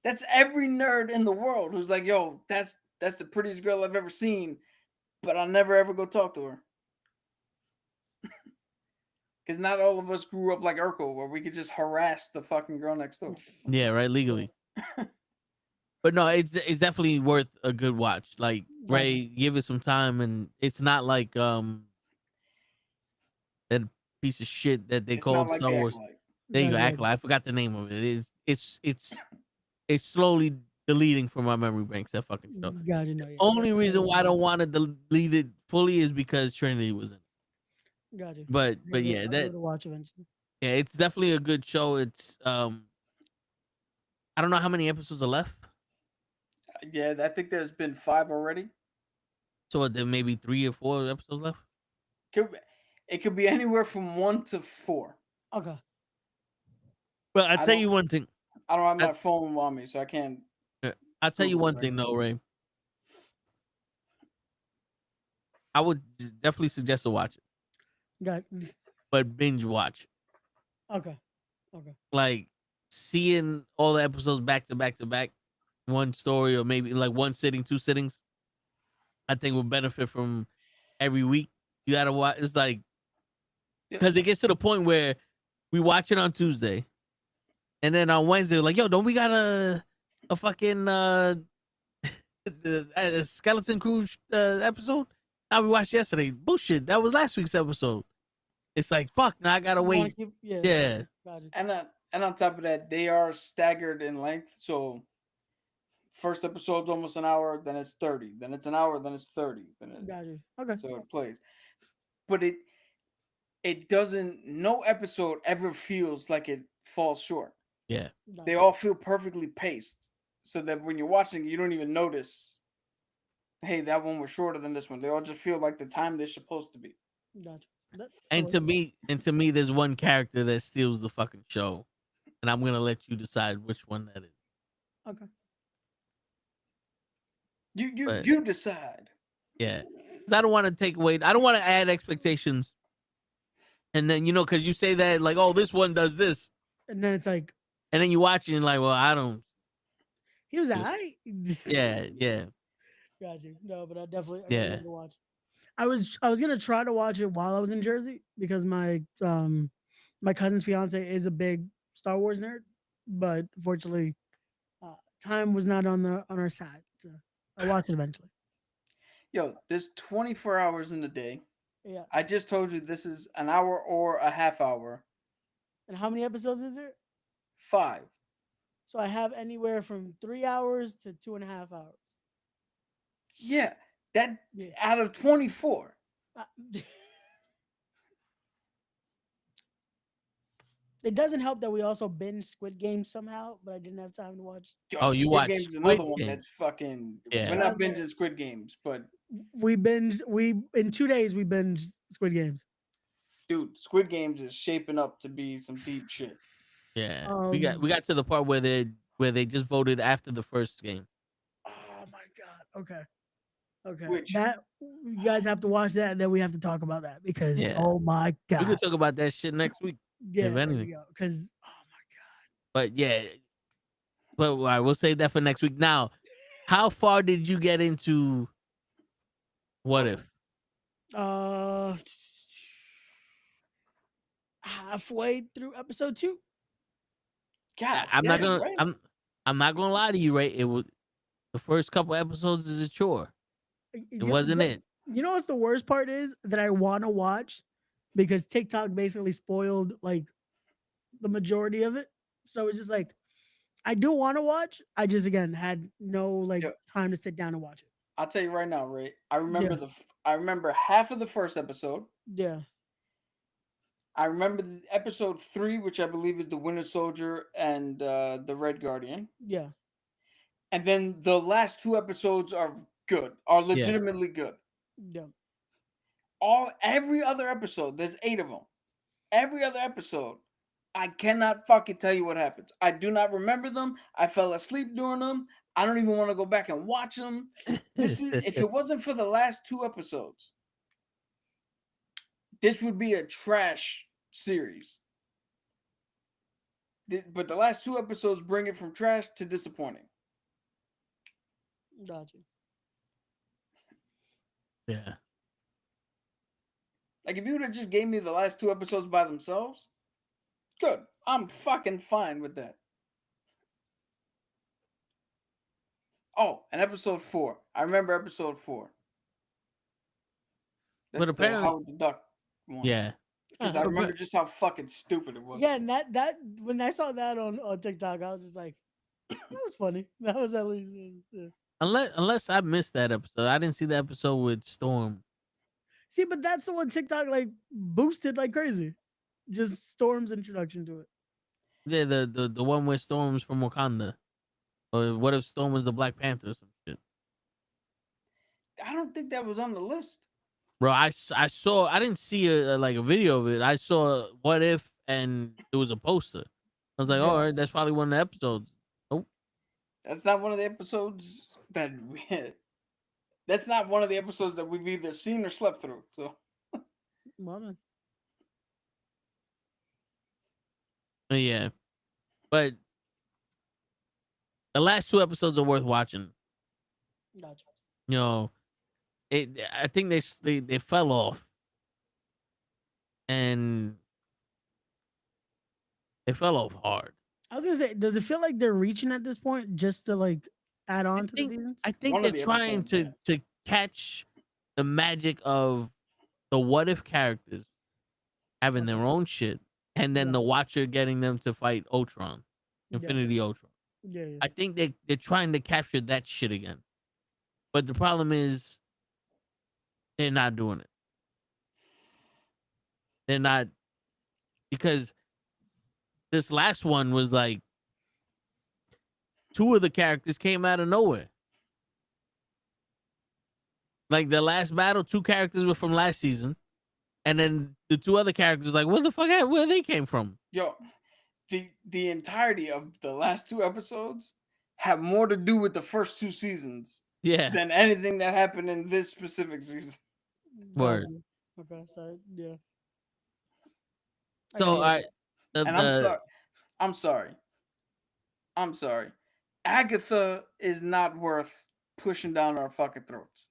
That's every nerd in the world who's like, yo, that's the prettiest girl I've ever seen, but I'll never ever go talk to her. Because not all of us grew up like Urkel, where we could just harass the fucking girl next door. Yeah, right, legally. But no, it's definitely worth a good watch. Like, Ray, give it some time, and it's not like that piece of shit that they It's called not like Star they act Wars. like. There you go, Got you. Acolyte. I forgot the name of it. It's slowly deleting from my memory banks, that fucking show. Got you. No, yeah. Only reason why I don't want to delete it fully is because Trinity was in it. Got you. But I'll yeah, give that it a watch eventually. yeah, it's definitely a good show. It's I don't know how many episodes are left. Yeah, I think there's been 5 already. So there may be 3 or 4 episodes left. It could be anywhere from 1 to 4. Okay. But I'll I tell you don't- one thing. I don't have my phone on me, so I can't. I'll tell you Google one it thing right though, Ray. I would definitely suggest to watch it, Got. but binge watch. Okay. Okay. Like seeing all the episodes back to back to back, one story or maybe like one sitting, 2 sittings, I think will benefit from every week. You gotta watch. It's like because it gets to the point where we watch it on Tuesday, and then on Wednesday, like, yo, don't we got a fucking the Skeleton Crew episode? Now we watched yesterday. Bullshit. That was last week's episode. It's like fuck. Now I gotta You wanna wait. keep- yeah. Yeah. Got you. And on top of that, they are staggered in length. So first episode's almost an hour, then it's 30, then it's an hour, then it's 30. Got you. Okay. So it plays. But it doesn't. No episode ever feels like it falls short. Yeah. Got They you. all feel perfectly paced, so that when you're watching, you don't even notice. Hey, that one was shorter than this one. They all just feel like the time they're supposed to be. Got you. That- And that to me, there's one character that steals the fucking show, and I'm gonna let you decide which one that is. Okay. But- You decide. Yeah, 'cause I don't want to take away. I don't want to add expectations, and then because you say that like, oh, this one does this. And then it's like, and then you watch it and like, well, I don't. He was Yeah. alright. Yeah, yeah, Got you. No, but I definitely Yeah. recommend to watch. I was gonna try to watch it while I was in Jersey because my cousin's fiance is a big Star Wars nerd, but unfortunately, time was not on our side. So I'll watch it eventually. Yo, there's 24 hours in the day. Yeah. I just told you this is an hour or a half hour. And how many episodes is there? 5. So I have anywhere from 3 hours to 2.5 hours. Yeah, that Yeah. out of 24. Uh, It doesn't help that we also binge Squid Game somehow, but I didn't have time to watch. Yo, Oh, you Squid watch Game's Squid another one Game. that's fucking. Yeah. We're not Okay. binging Squid Games, but We in 2 days we binged Squid Games. dude, Squid Games is shaping up to be some deep shit. Yeah. We got to the part where they just voted after the first game. Oh my god. Okay. Okay. Which- That you guys have to watch that, and then we have to talk about that because Yeah. oh my We god. could talk about that shit next week. Yeah, if there anything. we go. Because oh But yeah. But all right, we'll save that for next week. Now, how far did you get into What If? my god. Halfway through episode 2. God, I'm not damn, gonna right? I'm not gonna lie to you, right? It was the first couple episodes is a chore. It wasn't it. You know what's the worst part is that I want to watch because TikTok basically spoiled like the majority of it. So it's just like I do want to watch. I just again had no like Yeah. time to sit down and watch it. I'll tell you right now, Ray. I remember Yeah. I remember half of the first episode. Yeah. I remember the episode 3, which I believe is the Winter Soldier and the Red Guardian. Yeah. And then the last 2 episodes are good, are legitimately good. Yeah. Every other episode, there's 8 of them. Every other episode, I cannot fucking tell you what happens. I do not remember them. I fell asleep during them. I don't even want to go back and watch them. This is if it wasn't for the last 2 episodes, this would be a trash series. But the last 2 episodes bring it from trash to disappointing. Gotcha. Yeah. Like if you would have just gave me the last 2 episodes by themselves, good. I'm fucking fine with that. Oh, and episode 4. I remember episode 4. That's But the apparently- Howard the Duck one. Yeah. Because I remember just how fucking stupid it was. Yeah, and that when I saw that on TikTok, I was just like, that was funny. That was at least yeah. Unless I missed that episode. I didn't see the episode with Storm. See, but that's the one TikTok like boosted like crazy. Just Storm's introduction to it. Yeah, the one where Storm's from Wakanda. Or what if Storm was the Black Panther or some shit? I don't think that was on the list. Bro, I saw. I didn't see like a video of it. I saw What If, and it was a poster. I was like, Yeah. all right, that's probably one of the episodes. That's not one of the episodes that we had. That's not one of the episodes that we've either seen or slept through. So Well then. Yeah, but the last 2 episodes are worth watching. Gotcha. You know, I think they fell off, and they fell off hard. I was gonna say, does it feel like they're reaching at this point just to like add on to the seasons? I think One of they're the trying episodes, to catch the magic of the What If characters having their own shit, and then Yeah. the Watcher getting them to fight Ultron, Yeah. Infinity Ultron. Yeah, yeah. I think they're trying to capture that shit again, but the problem is they're not doing it. They're not, because this last one was like 2 of the characters came out of nowhere. Like the last battle, 2 characters were from last season, and then the 2 other characters like, where they came from? yo, the entirety of the last 2 episodes have more to do with the first 2 seasons Yeah, than anything that happened in this specific season. Word. Okay, so yeah. I so gotta all look right, And I'm sorry. I'm sorry. Agatha is not worth pushing down our fucking throats.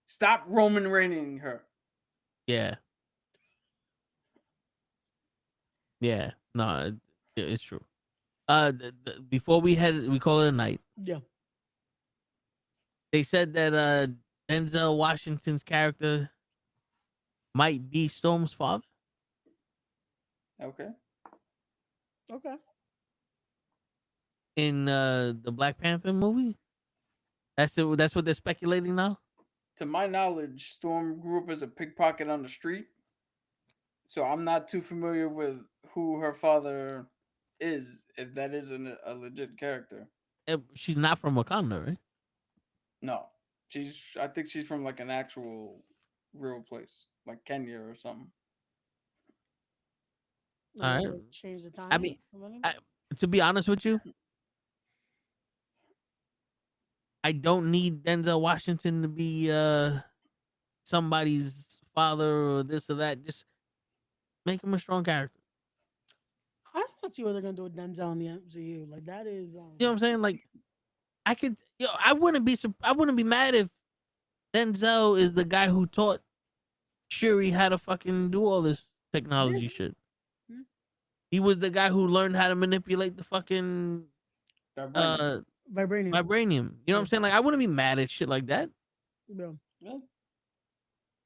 Stop Roman Reigning her. Yeah. Yeah. No, it's true. Before we call it a night. Yeah. They said that Denzel Washington's character might be Storm's father. Okay. Okay. In the Black Panther movie. That's it. That's what they're speculating now. To my knowledge, Storm grew up as a pickpocket on the street. So I'm not too familiar with who her father is, if that isn't a legit character. She's not from Wakanda, right? No. I think she's from like an actual real place. Like Kenya or something. All right. Change the time. I mean, to be honest with you, I don't need Denzel Washington to be somebody's father or this or that. Just make him a strong character. I just want to see what they're gonna do with Denzel in the MCU. Like that is, you know what I'm saying? Like, I wouldn't be mad if Denzel is the guy who taught Shuri how to fucking do all this technology shit. Yeah. He was the guy who learned how to manipulate the fucking vibranium. Vibranium. You know what I'm saying? Like, I wouldn't be mad at shit like that. Yeah. You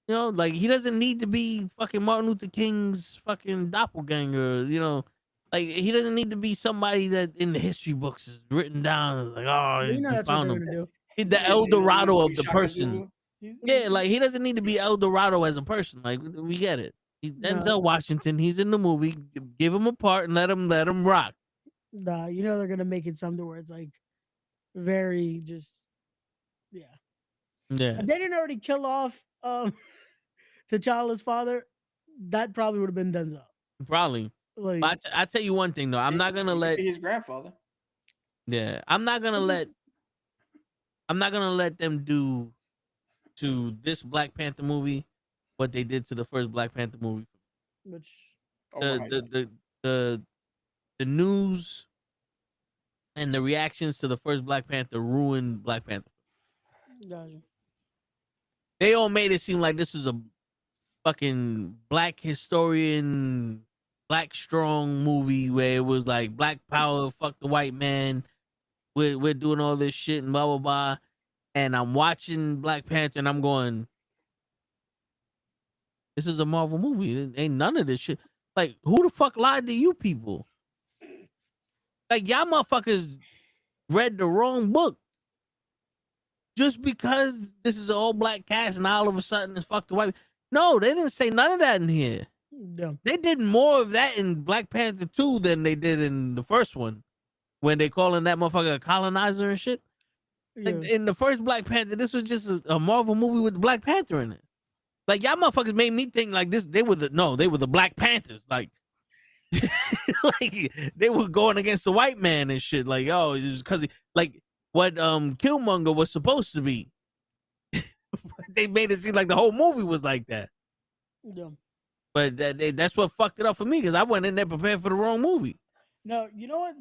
know, like he doesn't need to be fucking Martin Luther King's fucking doppelganger. You know, like he doesn't need to be somebody that in the history books is written down as like, oh, You know you that's found what him. they're gonna do. The El Dorado of the Shaka person. Zulu. Yeah, like he doesn't need to be El Dorado as a person. Like we get it. He's Denzel No. Washington. He's in the movie. Give him a part and let him rock. Nah, you know they're gonna make it something where it's like very just yeah. Yeah. If they didn't already kill off T'Challa's father, that probably would have been Denzel. Probably. Like But I tell you one thing though. I'm not gonna let his grandfather. Yeah, I'm not gonna let them do to this Black Panther movie what they did to the first Black Panther movie. which The news and the reactions to the first Black Panther ruined Black Panther. gotcha. They all made it seem like this is a fucking black historian, black strong movie where it was like black power, fuck the white man. We're doing all this shit and blah blah blah. And I'm watching Black Panther and I'm going, this is a Marvel movie. It ain't none of this shit. Like, who the fuck lied to you people? Like, y'all motherfuckers read the wrong book. Just because this is an all black cast and all of a sudden it's fuck the white. No, they didn't say none of that in here. Yeah. They did more of that in Black Panther 2 than they did in the first one. When they calling that motherfucker a colonizer and shit. Like, in the first Black Panther, this was just a Marvel movie with Black Panther in it. Like, y'all motherfuckers made me think like this. They were the Black Panthers. Like, like they were going against the white man and shit. Like, oh, it was because like what Killmonger was supposed to be. They made it seem like the whole movie was like that. Yeah. But that's what fucked it up for me because I went in there prepared for the wrong movie. No, you know what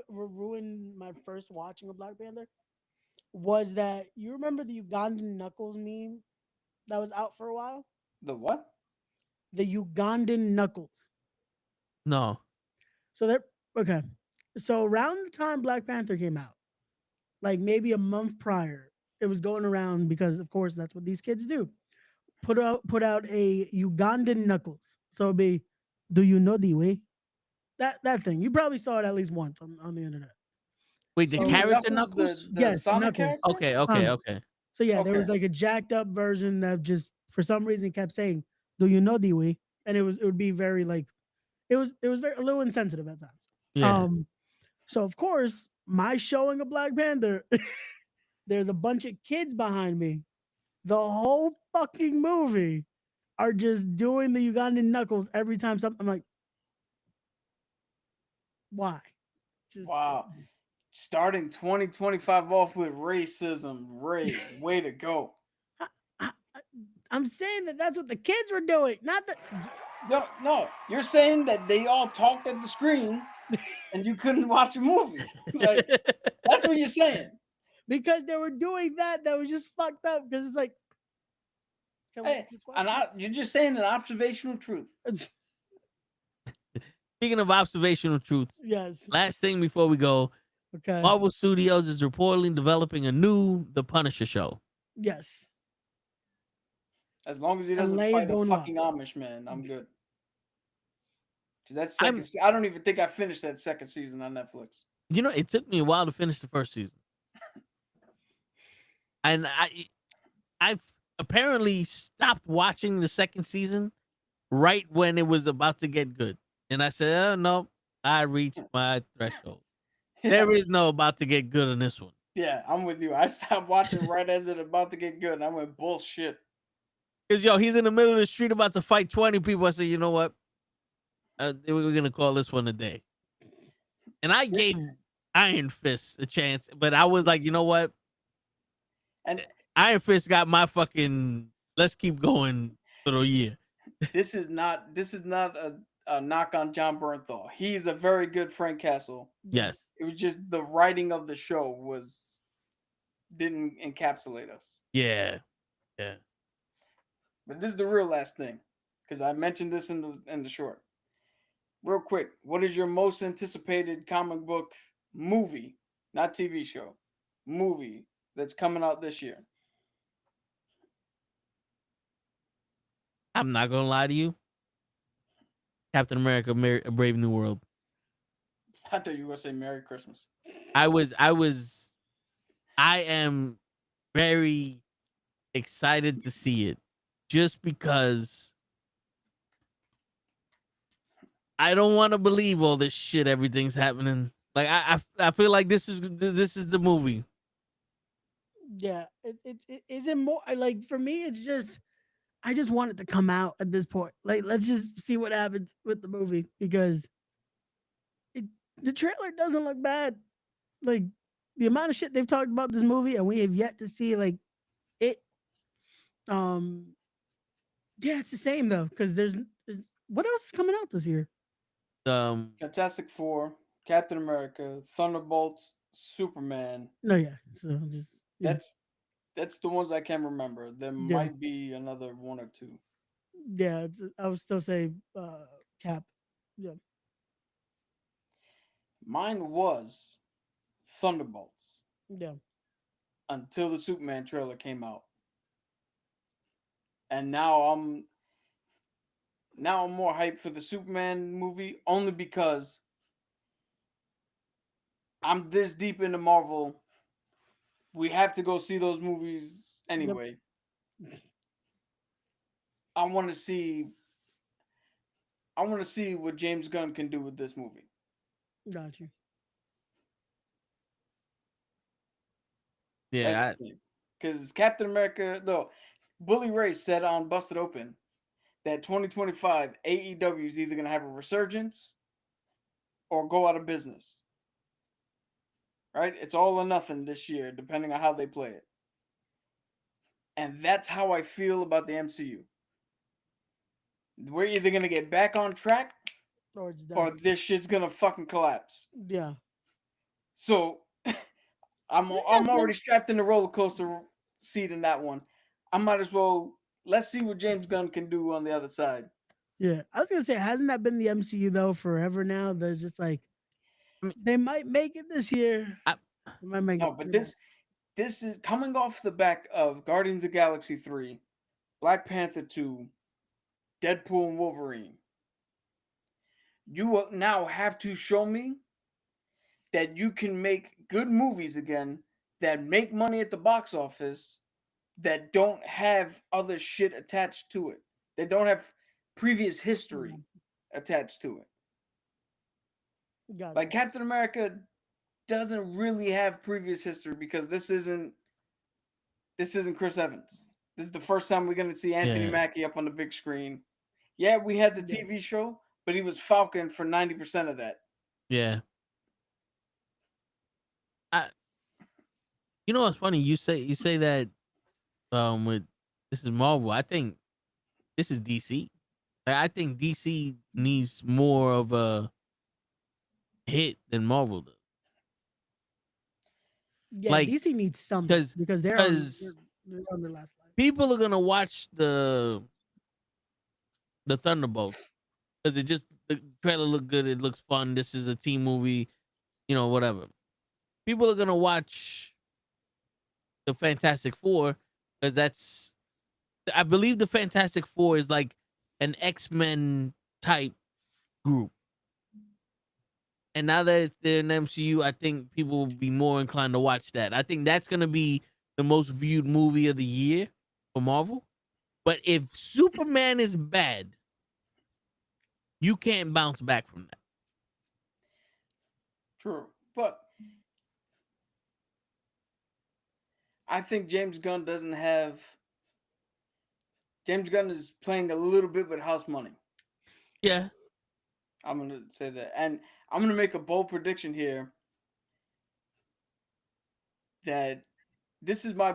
ruined my first watching of Black Panther? Was that you remember the Ugandan Knuckles meme that was out for a while? The what? The Ugandan Knuckles. No. So they're okay. So around the time Black Panther came out, like maybe a month prior, it was going around because of course that's what these kids do. Put out a Ugandan Knuckles. So it'd be, do you know the way? That thing. You probably saw it at least once on the internet. Wait, the So- character Knuckles? Yes, Sonic Knuckles. character? Okay. So yeah, there was Okay. like a jacked up version that just for some reason kept saying, "Do you know the way?" And it would be very like, it was very a little insensitive at times. Yeah. So of course, my showing of Black Panther, there's a bunch of kids behind me. The whole fucking movie are just doing the Ugandan Knuckles every time something. I'm like, why? Just, Wow. Starting 2025 off with racism. Way to go. I'm saying that's what the kids were doing, not that. No, you're saying that they all talked at the screen and you couldn't watch a movie. Like, that's what you're saying. Because they were doing that was just fucked up. Because it's like, can we Hey, just watch you're just saying an observational truth. it? Speaking of observational truths, Yes. last thing before we go, Okay. Marvel Studios is reportedly developing a new The Punisher show. Yes. As long as he doesn't Lay's fight a going fucking wild. Amish man, I'm good. Because that second, I don't even think I finished that second season on Netflix. You know, it took me a while to finish the first season, and I apparently stopped watching the second season right when it was about to get good, and I said, "Oh no, I reached my threshold. There is no about to get good in this one." Yeah, I'm with you. I stopped watching right as it about to get good, and I went bullshit. Because he's in the middle of the street about to fight 20 people. I said, you know what? We're gonna call this one a day. And I gave Iron Fist a chance, but I was like, you know what? And Iron Fist got my fucking let's keep going for the year. this is not a knock on John Bernthal. He's a very good Frank Castle. Yes. It was just the writing of the show didn't encapsulate us. Yeah. Yeah. But this is the real last thing, because I mentioned this in the short. Real quick, what is your most anticipated comic book movie, not TV show, movie that's coming out this year? I'm not gonna lie to you. Captain America, Brave New World. I thought you were gonna say Merry Christmas. I am very excited to see it, just because I don't want to believe all this shit. Everything's happening. Like I feel like this is the movie. Yeah, it isn't more like for me. It's just I just want it to come out at this point. Like, let's just see what happens with the movie because the trailer doesn't look bad. Like the amount of shit they've talked about this movie, and we have yet to see like it. Yeah, it's the same though because there's what else is coming out this year? Fantastic Four, Captain America, Thunderbolts, Superman. No, yeah. So just yeah. That's the ones I can remember. There might be another one or two. Yeah, I would still say Cap. Yeah. Mine was Thunderbolts. Yeah. Until the Superman trailer came out. And now I'm more hyped for the Superman movie only because I'm this deep into Marvel. We have to go see those movies anyway. Yep. I want to see what James Gunn can do with this movie. Got you. Yeah, because Captain America, though, Bully Ray said on Busted Open that 2025 AEW is either going to have a resurgence or go out of business. Right? It's all or nothing this year, depending on how they play it. And that's how I feel about the MCU. We're either going to get back on track or this shit's going to fucking collapse. Yeah. So I'm already strapped in the roller coaster seat in that one. I might as well, let's see what James Gunn can do on the other side. Yeah. I was going to say, hasn't that been the MCU though forever now? There's just like, they might make it this year. They might make but this is coming off the back of Guardians of the Galaxy 3, Black Panther 2, Deadpool and Wolverine. You now have to show me that you can make good movies again that make money at the box office that don't have other shit attached to it. They don't have previous history attached to it. Like Captain America doesn't really have previous history because this isn't Chris Evans. This is the first time we're going to see Anthony Mackie up on the big screen. Yeah, we had the TV show, but he was Falcon for 90% of that. Yeah. You know what's funny? You say that with this is Marvel. I think this is DC. Like, I think DC needs more of a hit than Marvel does. Yeah, Like, DC needs something because they're on their last line. people are gonna watch the Thunderbolts because the trailer looked good. It looks fun. This is a team movie, whatever. People are gonna watch the Fantastic Four because I believe the Fantastic Four is like an X-Men type group. And now that they're in MCU, I think people will be more inclined to watch that. I think that's gonna be the most viewed movie of the year for Marvel. But if Superman is bad, you can't bounce back from that. True, but I think James Gunn is playing a little bit with house money. Yeah. I'm gonna say that, and I'm gonna make a bold prediction here that this is my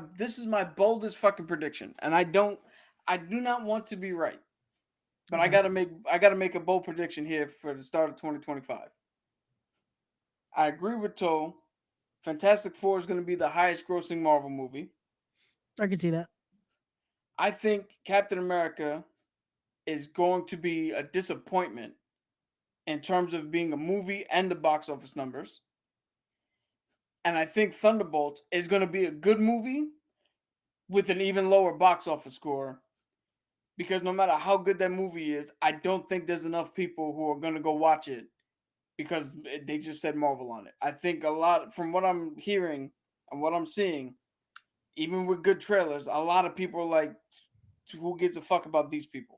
boldest fucking prediction, and I do not want to be right, but I gotta make a bold prediction here for the start of 2025. I agree with Toe. Fantastic Four is gonna be the highest grossing Marvel movie. I can see that. I think Captain America is going to be a disappointment in terms of being a movie and the box office numbers. And I think Thunderbolts is going to be a good movie with an even lower box office score. Because no matter how good that movie is, I don't think there's enough people who are going to go watch it because they just said Marvel on it. I think a lot, from what I'm hearing and what I'm seeing, even with good trailers, a lot of people are like, who gives a fuck about these people?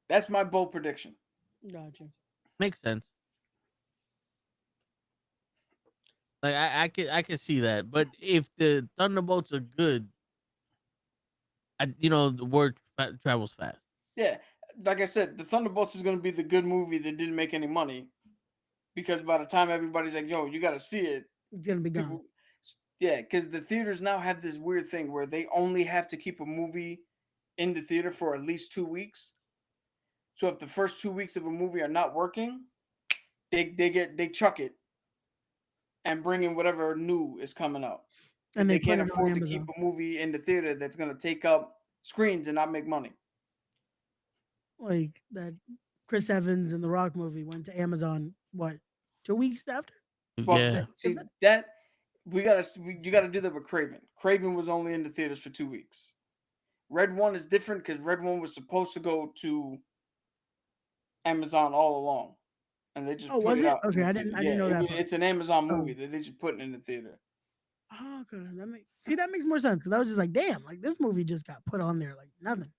That's my bold prediction. Gotcha. Makes sense. Like I could see that, but if the Thunderbolts are good, the word travels fast. Yeah, like I said, the Thunderbolts is going to be the good movie that didn't make any money, because by the time everybody's like, "Yo, you got to see it," it's gonna be gone. Yeah, because the theaters now have this weird thing where they only have to keep a movie in the theater for at least 2 weeks. So if the first 2 weeks of a movie are not working, they chuck it and bring in whatever new is coming out. And they can't afford to keep a movie in the theater that's going to take up screens and not make money. Like that Chris Evans and The Rock movie went to Amazon, what, 2 weeks after? Well, Yeah. you gotta do that with Craven. Craven was only in the theaters for 2 weeks. Red One is different because Red One was supposed to go to Amazon all along, and they just was it out. Okay, I didn't know that. It's an Amazon movie that they just put in the theater. Oh, okay, that makes more sense because I was just like, damn, like this movie just got put on there like nothing.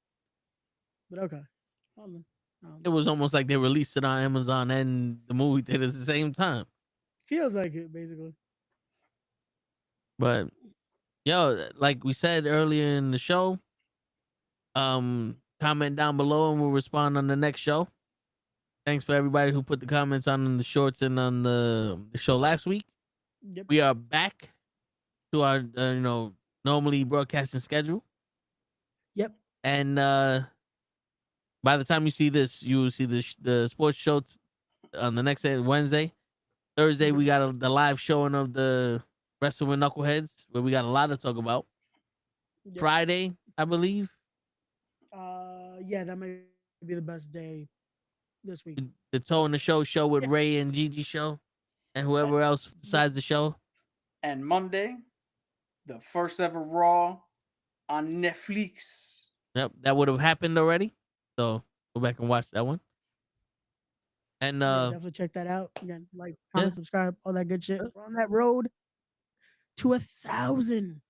But okay, it was almost like they released it on Amazon and the movie theaters at the same time. Feels like it basically. But like we said earlier in the show, comment down below and we'll respond on the next show. Thanks for everybody who put the comments on the shorts and on the show last week. Yep. We are back to our normally broadcasting schedule. Yep. And by the time you see this, you will see the sports show on the next day, Wednesday. Thursday, we got the live showing of the Wrestling with Knuckleheads, where we got a lot to talk about. Yep. Friday, I believe. Yeah, that might be the best day this week. The Toe in the Show with Ray and Gigi show, and whoever else besides the show. And Monday, the first ever Raw on Netflix. Yep, that would have happened already. So go back and watch that one. And definitely check that out. Again, like, comment, subscribe, all that good shit. We're on that road to 1,000.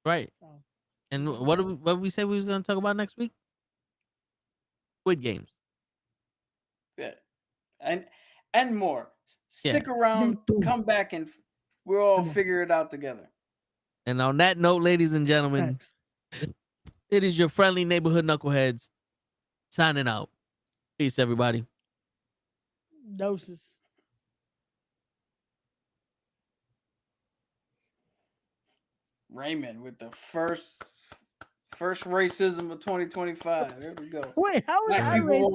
Right. So, and what did we say we was gonna talk about next week? Squid Games. Yeah. And more. Stick around, come back, and we'll all figure it out together. And on that note, ladies and gentlemen, it is your friendly neighborhood knuckleheads signing out. Peace, everybody. Doses. Raymond with the first racism of 2025. There we go. Wait, how was that racism?